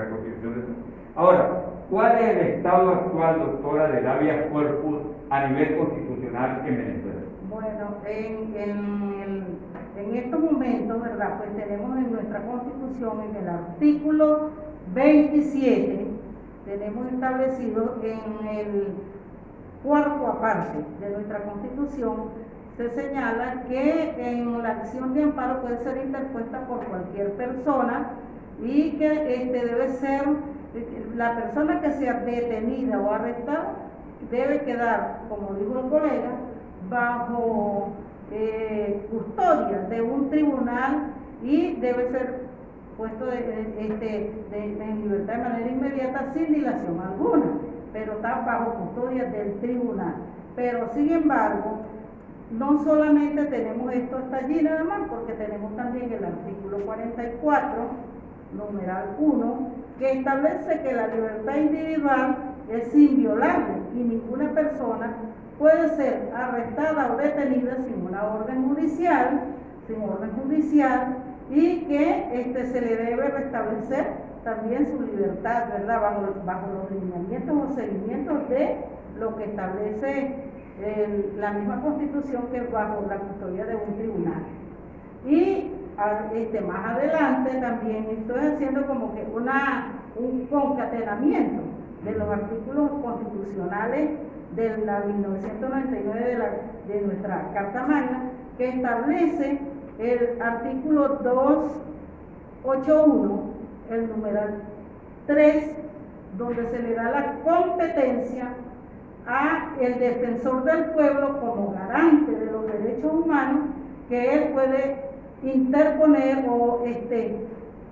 Constitución. Ahora, ¿cuál es el estado actual, doctora, del habeas corpus a nivel constitucional en Venezuela? Bueno, en estos momentos, ¿verdad? Pues tenemos en nuestra Constitución, en el artículo 27, tenemos establecido en el cuarto aparte de nuestra Constitución, se señala que en la acción de amparo puede ser interpuesta por cualquier persona y que debe ser la persona que sea detenida o arrestada debe quedar, como dijo el colega, bajo custodia de un tribunal y debe ser puesto en libertad de manera inmediata sin dilación alguna, pero está bajo custodia del tribunal. Pero sin embargo, no solamente tenemos esto hasta allí nada más, porque tenemos también el artículo 44, numeral 1, que establece que la libertad individual es inviolable y ninguna persona puede ser arrestada o detenida sin una orden judicial, y que se le debe restablecer también su libertad, ¿verdad? Bajo los lineamientos o seguimientos de lo que establece la misma Constitución, que es bajo la custodia de un tribunal. Y más adelante también estoy haciendo como que un concatenamiento de los artículos constitucionales de la 1999 de nuestra Carta Magna, que establece el artículo 281, el numeral 3, donde se le da la competencia a el defensor del pueblo como garante de los derechos humanos, que él puede interponer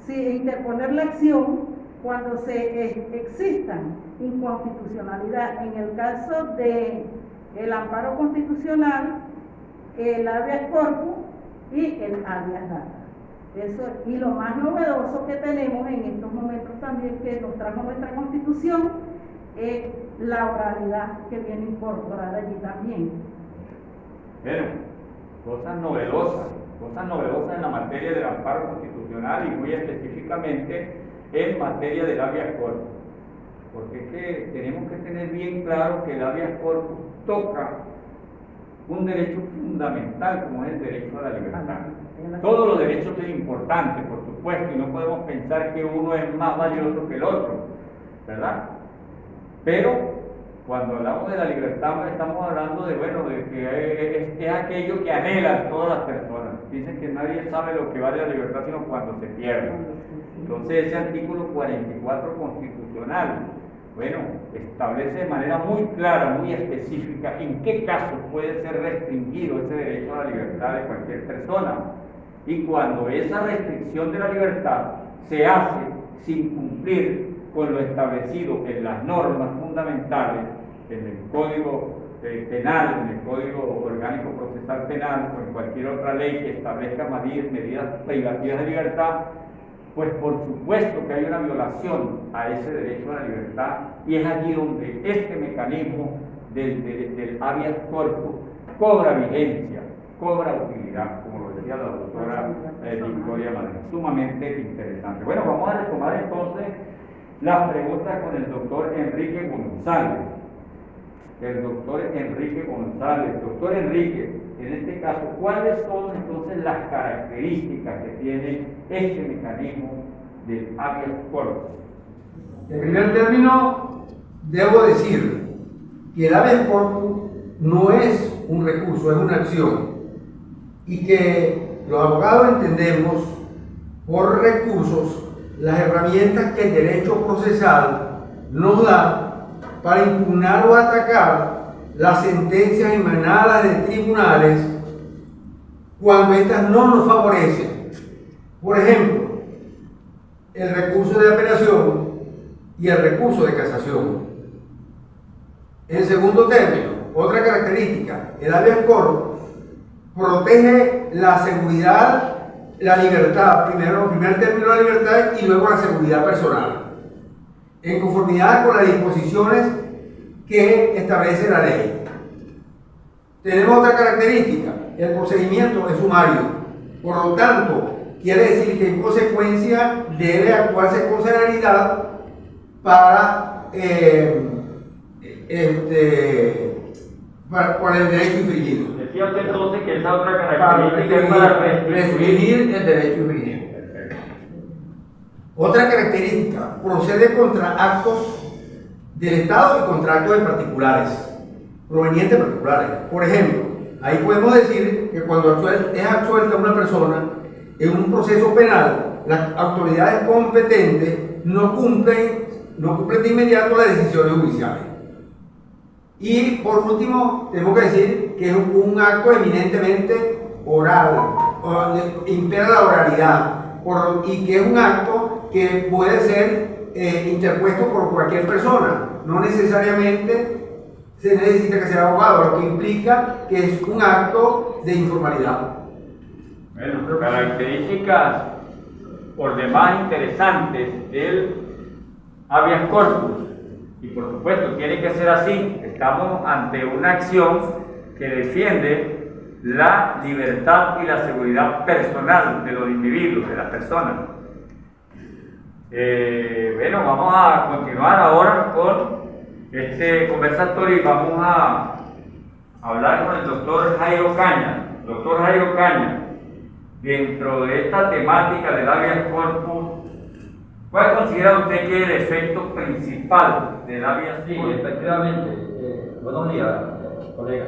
interponer la acción cuando exista inconstitucionalidad. En el caso de el amparo constitucional, el habeas corpus y el habeas data. Y lo más novedoso que tenemos en estos momentos también, que nos trajo nuestra Constitución, es la oralidad, que viene incorporada allí también. Bueno, cosas novedosas en la materia del amparo constitucional y muy específicamente en materia del habeas corpus. Porque es que tenemos que tener bien claro que el habeas corpus toca un derecho fundamental como es el derecho a la libertad. Todos los derechos son importantes, por supuesto, y no podemos pensar que uno es más valioso que el otro, ¿verdad? Pero cuando hablamos de la libertad estamos hablando de que es aquello que anhelan todas las personas. Dicen que nadie sabe lo que vale la libertad sino cuando se pierde. Entonces ese artículo 44 constitucional, bueno, establece de manera muy clara, muy específica, en qué casos puede ser restringido ese derecho a la libertad de cualquier persona. Y cuando esa restricción de la libertad se hace sin cumplir con lo establecido en las normas fundamentales, en el Código Penal, en el Código Orgánico Procesal Penal o en cualquier otra ley que establezca medidas privativas de libertad, pues por supuesto que hay una violación a ese derecho a la libertad, y es allí donde este mecanismo del habeas corpus cobra vigencia, cobra utilidad, como lo decía la doctora Victoria Madrid. Sumamente interesante. Bueno, vamos a retomar entonces las preguntas con el doctor Enrique González. El doctor Enrique González. Doctor Enrique, en este caso, ¿cuáles son entonces las características que tiene este mecanismo del habeas corpus? En primer término, debo decir que el habeas corpus no es un recurso, es una acción, y que los abogados entendemos por recursos las herramientas que el derecho procesal nos da para impugnar o atacar las sentencias emanadas de tribunales cuando éstas no nos favorecen. Por ejemplo, el recurso de apelación y el recurso de casación. En segundo término, otra característica, el habeas corpus protege la seguridad, la libertad, primero, en primer término la libertad y luego la seguridad personal, en conformidad con las disposiciones que establece la ley. Tenemos otra característica, el procedimiento es sumario, por lo tanto, quiere decir que en consecuencia debe actuarse con celeridad para el derecho infringido. Decía usted entonces que esa otra característica es para restringir el derecho infringido. Otra característica, procede contra actos del Estado y contra actos de particulares, provenientes de particulares. Por ejemplo, ahí podemos decir que cuando es absuelta una persona en un proceso penal, las autoridades competentes no cumplen de inmediato las decisiones judiciales. Y por último, tenemos que decir que es un acto eminentemente oral, impera la oralidad, y que es un acto que puede ser interpuesto por cualquier persona. No necesariamente se necesita que sea abogado, lo que implica que es un acto de informalidad. Bueno, características por demás interesantes del habeas corpus. Y por supuesto, tiene que ser así. Estamos ante una acción que defiende la libertad y la seguridad personal de los individuos, de las personas. Bueno, vamos a continuar ahora con este conversatorio y vamos a hablar con el doctor Jairo Caña. Doctor Jairo Caña, dentro de esta temática del habeas corpus, ¿cuál considera usted que es el efecto principal del habeas corpus? Sí, efectivamente. Buenos días, colega.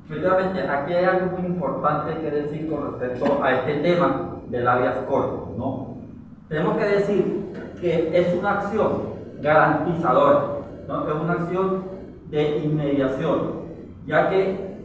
Efectivamente, aquí hay algo muy importante que decir con respecto a este tema del habeas corpus, ¿no? Tenemos que decir que es una acción garantizadora, ¿no? Es una acción de inmediación, ya que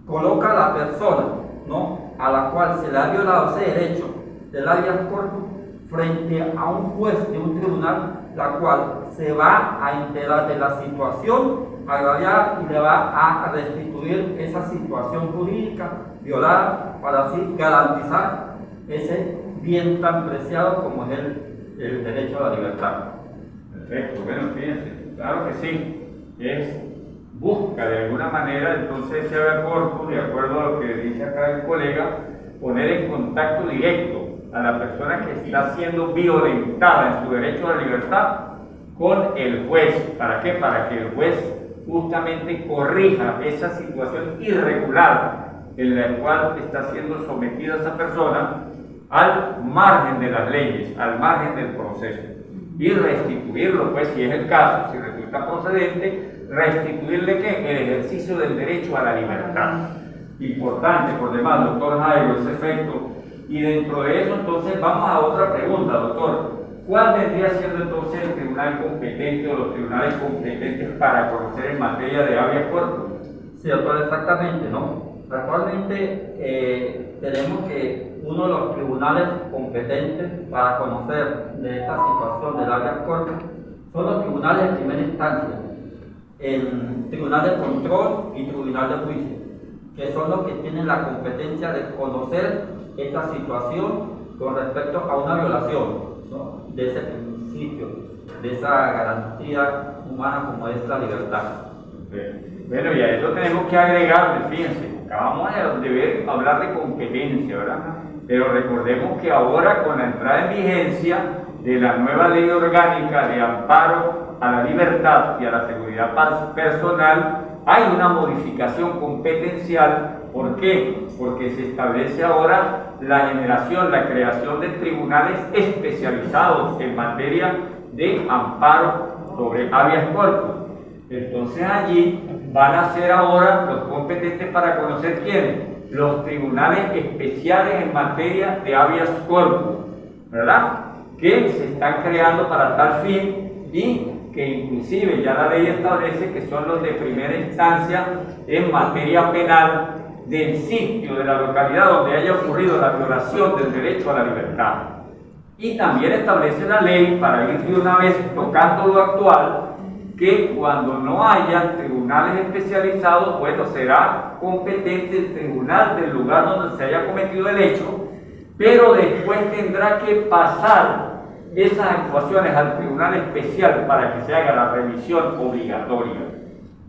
coloca a la persona, ¿no?, a la cual se le ha violado ese derecho del habeas corpus frente a un juez de un tribunal, la cual se va a enterar de la situación agraviada y le va a restituir esa situación jurídica violada para así garantizar ese bien tan preciado como es el derecho a la libertad. Perfecto, bueno, fíjense, claro que sí, busca de alguna manera entonces ese habeas corpus, de acuerdo a lo que dice acá el colega, poner en contacto directo a la persona que está siendo violentada en su derecho a la libertad con el juez. ¿Para qué? Para que el juez justamente corrija esa situación irregular en la cual está siendo sometida esa persona al margen de las leyes, al margen del proceso, y restituirlo, pues, si es el caso, si resulta procedente, restituirle ¿qué? El ejercicio del derecho a la libertad. Importante, por demás, doctor Jairo, ese efecto. Y dentro de eso, entonces, vamos a otra pregunta, doctor. ¿Cuál vendría siendo entonces el tribunal competente o los tribunales competentes para conocer en materia de habeas corpus? Sí, doctor, exactamente, ¿no? Actualmente tenemos que uno de los tribunales competentes para conocer de esta situación del habeas corpus son los tribunales de primera instancia, el tribunal de control y tribunal de juicio, que son los que tienen la competencia de conocer esta situación con respecto a una violación, ¿no?, de ese principio, de esa garantía humana como es la libertad. Bueno, y a eso tenemos que agregarle, fíjense, acabamos de hablar de competencia, ¿verdad? Pero recordemos que ahora con la entrada en vigencia de la nueva ley orgánica de amparo a la libertad y a la seguridad personal, hay una modificación competencial. ¿Por qué? Porque se establece ahora la generación, la creación de tribunales especializados en materia de amparo sobre habeas corpus. Entonces allí van a ser ahora los competentes para conocer quiénes, los tribunales especiales en materia de habeas corpus, ¿verdad?, que se están creando para tal fin y que inclusive ya la ley establece que son los de primera instancia en materia penal del sitio de la localidad donde haya ocurrido la violación del derecho a la libertad. Y también establece la ley, para ir de una vez tocando lo actual, que cuando no haya tribunales especializados, bueno, será competente el tribunal del lugar donde se haya cometido el hecho, pero después tendrá que pasar esas actuaciones al tribunal especial para que se haga la revisión obligatoria.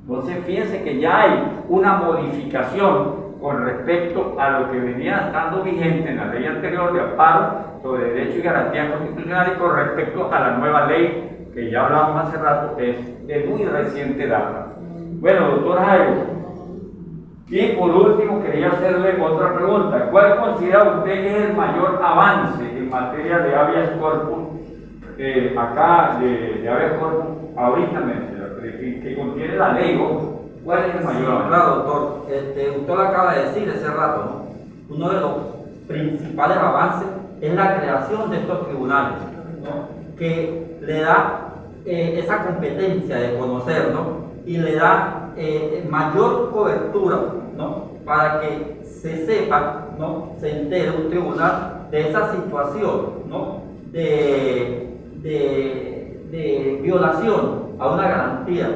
Entonces, fíjense que ya hay una modificación con respecto a lo que venía estando vigente en la ley anterior de amparo sobre derecho y garantías constitucionales con respecto a la nueva ley que ya hablamos hace rato, es de muy reciente data. Bueno, doctor Jairo, y por último quería hacerle otra pregunta. ¿Cuál considera usted que es el mayor avance en materia de habeas corpus, acá de habeas corpus, ahorita que contiene la ley? ¿Cuál es el mayor avance? Claro, doctor. Usted lo acaba de decir hace rato, ¿no? Uno de los principales avances es la creación de estos tribunales, ¿no?, que le da esa competencia de conocer, ¿no?, y le da mayor cobertura, ¿no?, para que se sepa, ¿no?, se entere un tribunal de esa situación, ¿no?, de violación a una garantía,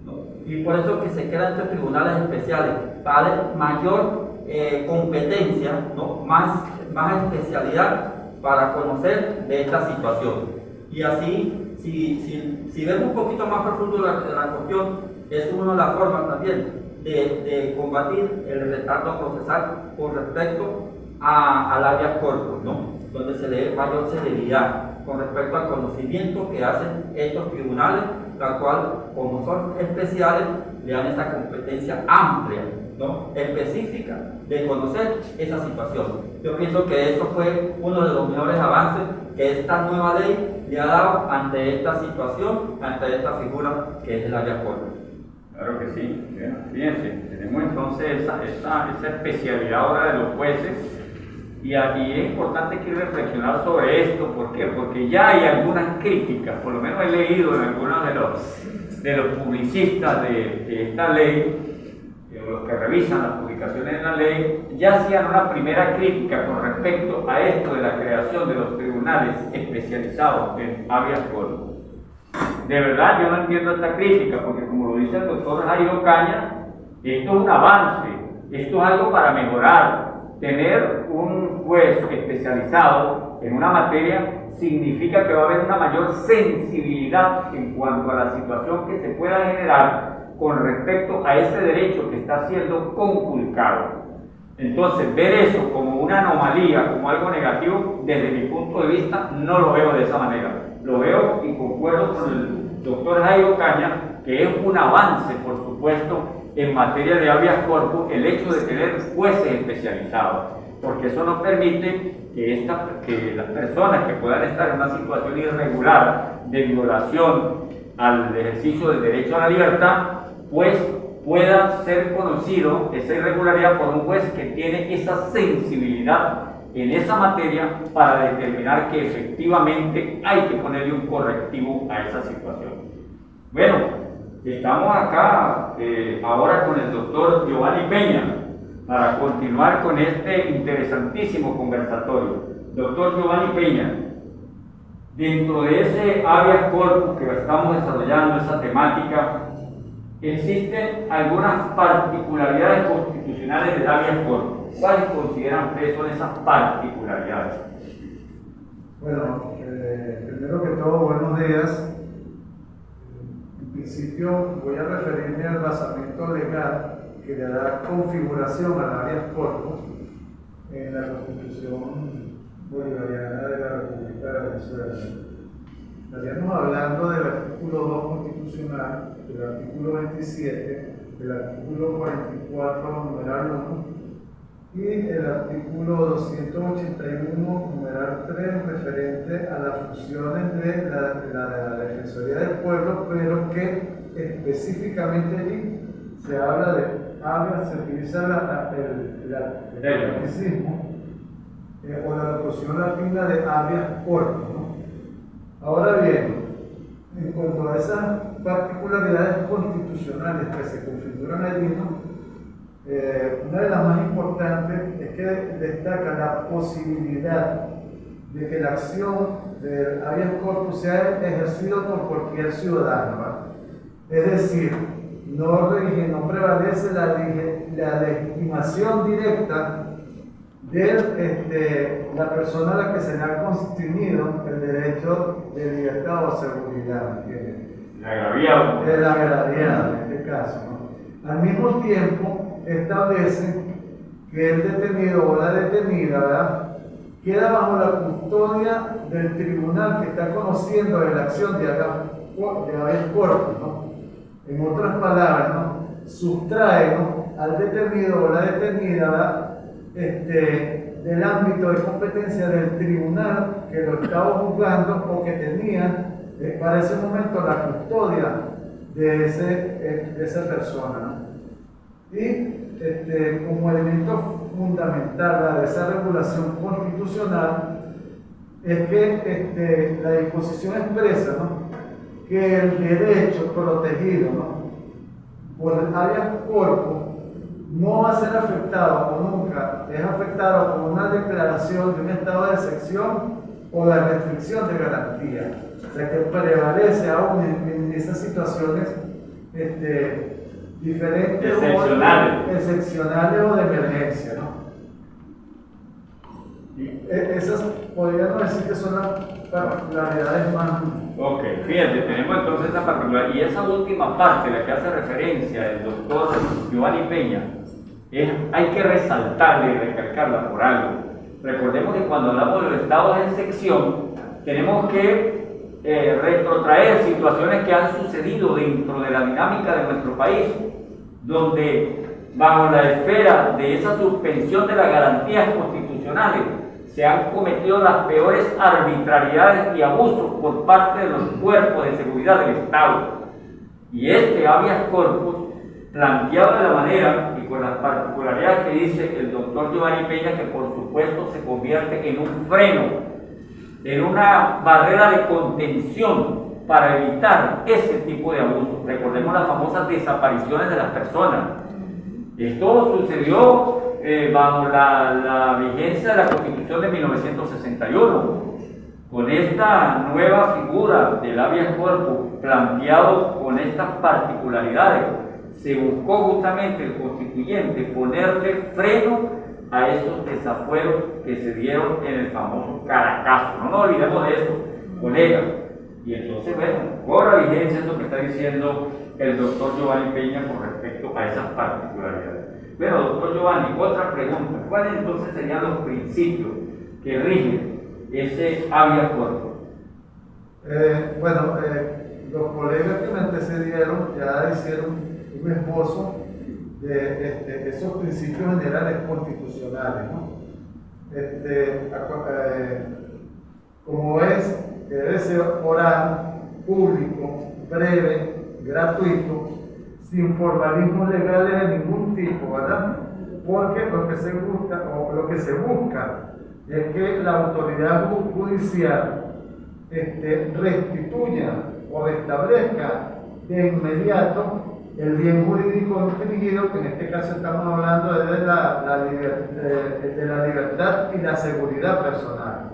¿no? Y por eso que se crean estos tribunales especiales, para darle mayor competencia, ¿no?, más especialidad para conocer de esta situación. Y así, si vemos un poquito más profundo la cuestión, es una de las formas también de combatir el retardo procesal con respecto al habeas corpus, ¿no?, donde se le dé mayor celeridad con respecto al conocimiento que hacen estos tribunales, la cual, como son especiales, le dan esa competencia amplia, ¿no?, específica de conocer esa situación. Yo pienso que eso fue uno de los mejores avances que esta nueva ley le ha dado ante esta situación, ante esta figura que es el habeas corpus. Claro que sí. Bien, fíjense, tenemos entonces esa especialidad ahora de los jueces. Y es importante que reflexionar sobre esto. ¿Por qué? Porque ya hay algunas críticas, por lo menos he leído en algunos de los publicistas de esta ley, los que revisan las publicaciones de la ley, ya hacían una primera crítica con respecto a esto de la creación de los tribunales especializados en habeas corpus. De verdad yo no entiendo esta crítica, porque como lo dice el doctor Jairo Caña, esto es un avance, esto es algo para mejorar. Tener un juez especializado en una materia significa que va a haber una mayor sensibilidad en cuanto a la situación que se pueda generar con respecto a ese derecho que está siendo conculcado. Entonces, ver eso como una anomalía, como algo negativo, desde mi punto de vista, no lo veo de esa manera. Lo veo y concuerdo con el doctor Jairo Caña, que es un avance, por supuesto, en materia de habeas corpus, el hecho de tener jueces especializados, porque eso nos permite que las personas que puedan estar en una situación irregular de violación al ejercicio del derecho a la libertad, pues pueda ser conocido esa irregularidad por un juez que tiene esa sensibilidad en esa materia para determinar que efectivamente hay que ponerle un correctivo a esa situación. Bueno, estamos acá ahora con el doctor Giovanni Peña para continuar con este interesantísimo conversatorio. Doctor Giovanni Peña, dentro de ese habeas corpus que estamos desarrollando, esa temática, existen algunas particularidades constitucionales del habeas corpus. ¿Cuáles consideran ustedes son esas particularidades? Bueno, primero que todo, buenos días. En principio voy a referirme al basamento legal que le da configuración al habeas corpus en la Constitución Bolivariana de la República de Venezuela. Estaríamos hablando del artículo 2 constitucional, del artículo 27, del artículo 44, numeral 1, y el artículo 281, numeral 3, referente a las funciones de la Defensoría del Pueblo, pero que específicamente allí se habla de habeas, se utiliza el anglicismo o la locución latina de habeas corpus, ¿no? Ahora bien, en cuanto a esas particularidades constitucionales que se configuran allí, ¿no? Una de las más importantes es que destaca la posibilidad de que la acción del habeas corpus sea ejercida por cualquier ciudadano, ¿verdad? Es decir, no prevalece la legitimación directa de la persona a la que se le ha constituido el derecho de libertad o seguridad, ¿entiendes? El agraviado. El agraviado, en este caso, ¿no? Al mismo tiempo, establece que el detenido o la detenida, ¿verdad?, queda bajo la custodia del tribunal que está conociendo de la acción de habeas corpus, ¿no? En otras palabras, ¿no?, sustrae, ¿no?, al detenido o la detenida, ¿verdad?, del ámbito de competencia del tribunal que lo estaba juzgando o que tenía para ese momento la custodia de esa persona, ¿no? Y como elemento fundamental de esa regulación constitucional es que la disposición expresa, ¿no?, que el derecho protegido, ¿no?, por el habeas corpus no va a ser afectado o nunca es afectado por una declaración de un estado de excepción o de restricción de garantía. O sea que prevalece aún en esas situaciones diferentes excepcionales o de emergencia, ¿no? Esas podríamos decir que son las particularidades más. Ok, fíjate, tenemos entonces esta particularidad. Y esa última parte, la que hace referencia el doctor Giovanni Peña, hay que resaltarla y recalcarla por algo. Recordemos que cuando hablamos de los estados de excepción, tenemos que retrotraer situaciones que han sucedido dentro de la dinámica de nuestro país, donde bajo la esfera de esa suspensión de las garantías constitucionales se han cometido las peores arbitrariedades y abusos por parte de los cuerpos de seguridad del Estado. Y este habeas corpus, planteado de la manera y con las particularidades que dice el doctor Giovanni Peña, que por supuesto se convierte en un freno, en una barrera de contención para evitar ese tipo de abusos. Recordemos las famosas desapariciones de las personas. Esto sucedió bajo la vigencia de la Constitución de 1961. Con esta nueva figura del habeas corpus planteado con estas particularidades, se buscó justamente el constituyente ponerle freno a esos desafueros que se dieron en el famoso Caracazo. No nos olvidemos de eso, colegas. Y entonces, bueno, cobra vigencia esto que está diciendo el doctor Giovanni Peña con respecto a esas particularidades. Bueno, doctor Giovanni, otra pregunta. ¿Cuáles entonces serían los principios que rigen ese habeas corpus? Los colegas que me antecedieron ya hicieron un esbozo de esos principios generales constitucionales, ¿no? Como es que debe ser oral, público, breve, gratuito, sin formalismos legales de ningún tipo, ¿verdad? Porque lo que se busca es que la autoridad judicial restituya o restablezca de inmediato el bien jurídico infringido, que en este caso estamos hablando de la libertad y la seguridad personal.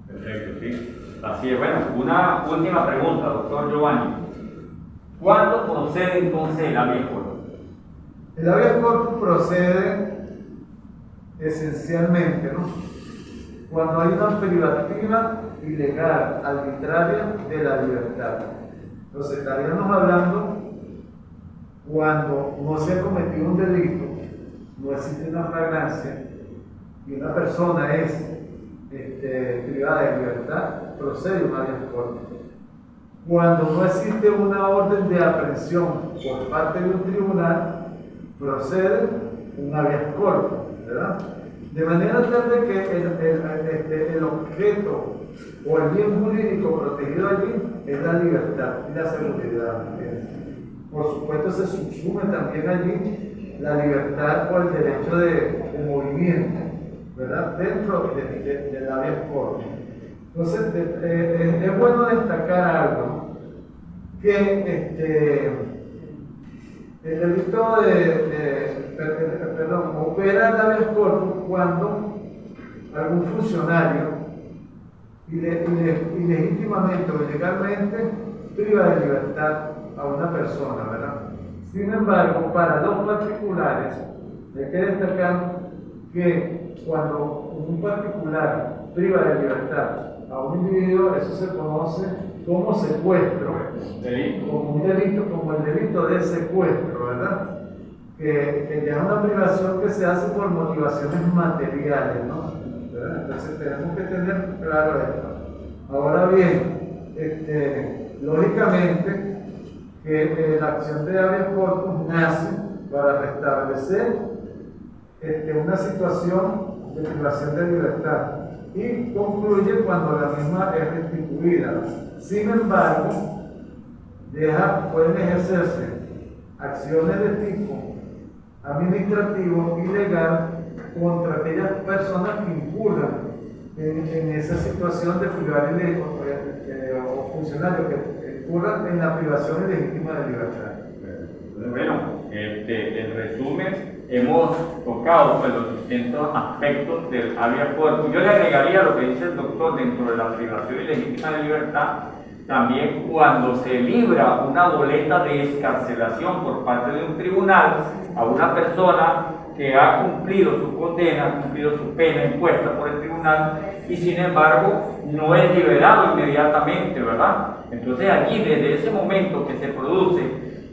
Perfecto, sí. Así es. Bueno, una última pregunta, doctor Giovanni. ¿Cuándo procede entonces el habeas corpus? El habeas corpus procede esencialmente, ¿no?, cuando hay una privativa ilegal, arbitraria de la libertad. Entonces estaríamos hablando cuando no se ha cometido un delito, no existe una flagrancia y una persona es privada de libertad, procede un habeas corpus. Cuando no existe una orden de aprehensión por parte de un tribunal, procede un habeas corpus, ¿verdad? De manera tal de que el objeto o el bien jurídico protegido allí es la libertad y la seguridad. Por supuesto, se subsume también allí la libertad o el derecho de movimiento, ¿verdad?, dentro del habeas corpus. Entonces, es bueno destacar algo, ¿no?, que el delito opera el habeas corpus cuando algún funcionario ilegítimamente o ilegalmente priva de libertad a una persona, ¿verdad? Sin embargo, para los particulares, hay que destacar que cuando un particular priva de libertad a un individuo, eso se conoce como secuestro, como un delito, como el delito de secuestro, ¿verdad? Que ya es una privación que se hace por motivaciones materiales, ¿no? ¿Verdad? Entonces tenemos que tener claro esto. Ahora bien, lógicamente que la acción de habeas corpus nace para restablecer una situación de privación de libertad y concluye cuando la misma es restituida. Sin embargo, pueden ejercerse acciones de tipo administrativo y legal contra aquellas personas que incurran en esa situación de privar o funcionarios que incurran en la privación ilegítima de libertad. Bueno, en resumen, hemos tocado pues, los distintos aspectos del habeas corpus. Yo le agregaría lo que dice el doctor dentro de la privación ilegítima de libertad, también cuando se libra una boleta de excarcelación por parte de un tribunal a una persona que ha cumplido su condena, ha cumplido su pena impuesta por el tribunal y sin embargo no es liberado inmediatamente, ¿verdad? Entonces aquí desde ese momento que se produce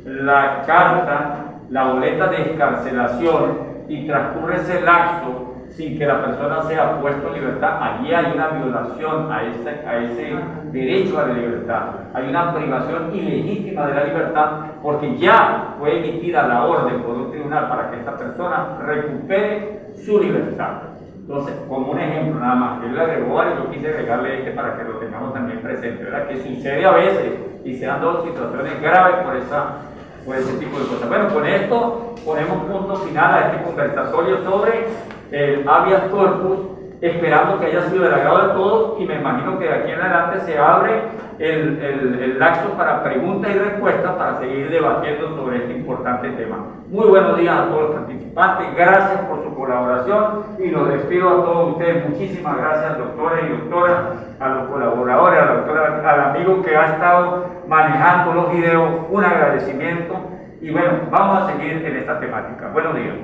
la carta, la boleta de excarcelación y transcurre ese lapso sin que la persona sea puesta en libertad, allí hay una violación a ese derecho a la libertad. Hay una privación ilegítima de la libertad porque ya fue emitida la orden por un tribunal para que esta persona recupere su libertad. Entonces, como un ejemplo nada más, él le agregó algo, yo quise agregarle para que lo tengamos también presente, ¿verdad? Que sucede a veces y se han dado situaciones graves por ese tipo de cosas. Bueno, con esto ponemos punto final a este conversatorio sobre el habeas corpus, esperando que haya sido del agrado de todos y me imagino que de aquí en adelante se abre el lapso para preguntas y respuestas para seguir debatiendo sobre este importante tema. Muy buenos días a todos los participantes, gracias por su colaboración y los despido a todos ustedes. Muchísimas gracias, doctores y doctoras, a los colaboradores, al amigo que ha estado manejando los videos, un agradecimiento y bueno, vamos a seguir en esta temática. Buenos días.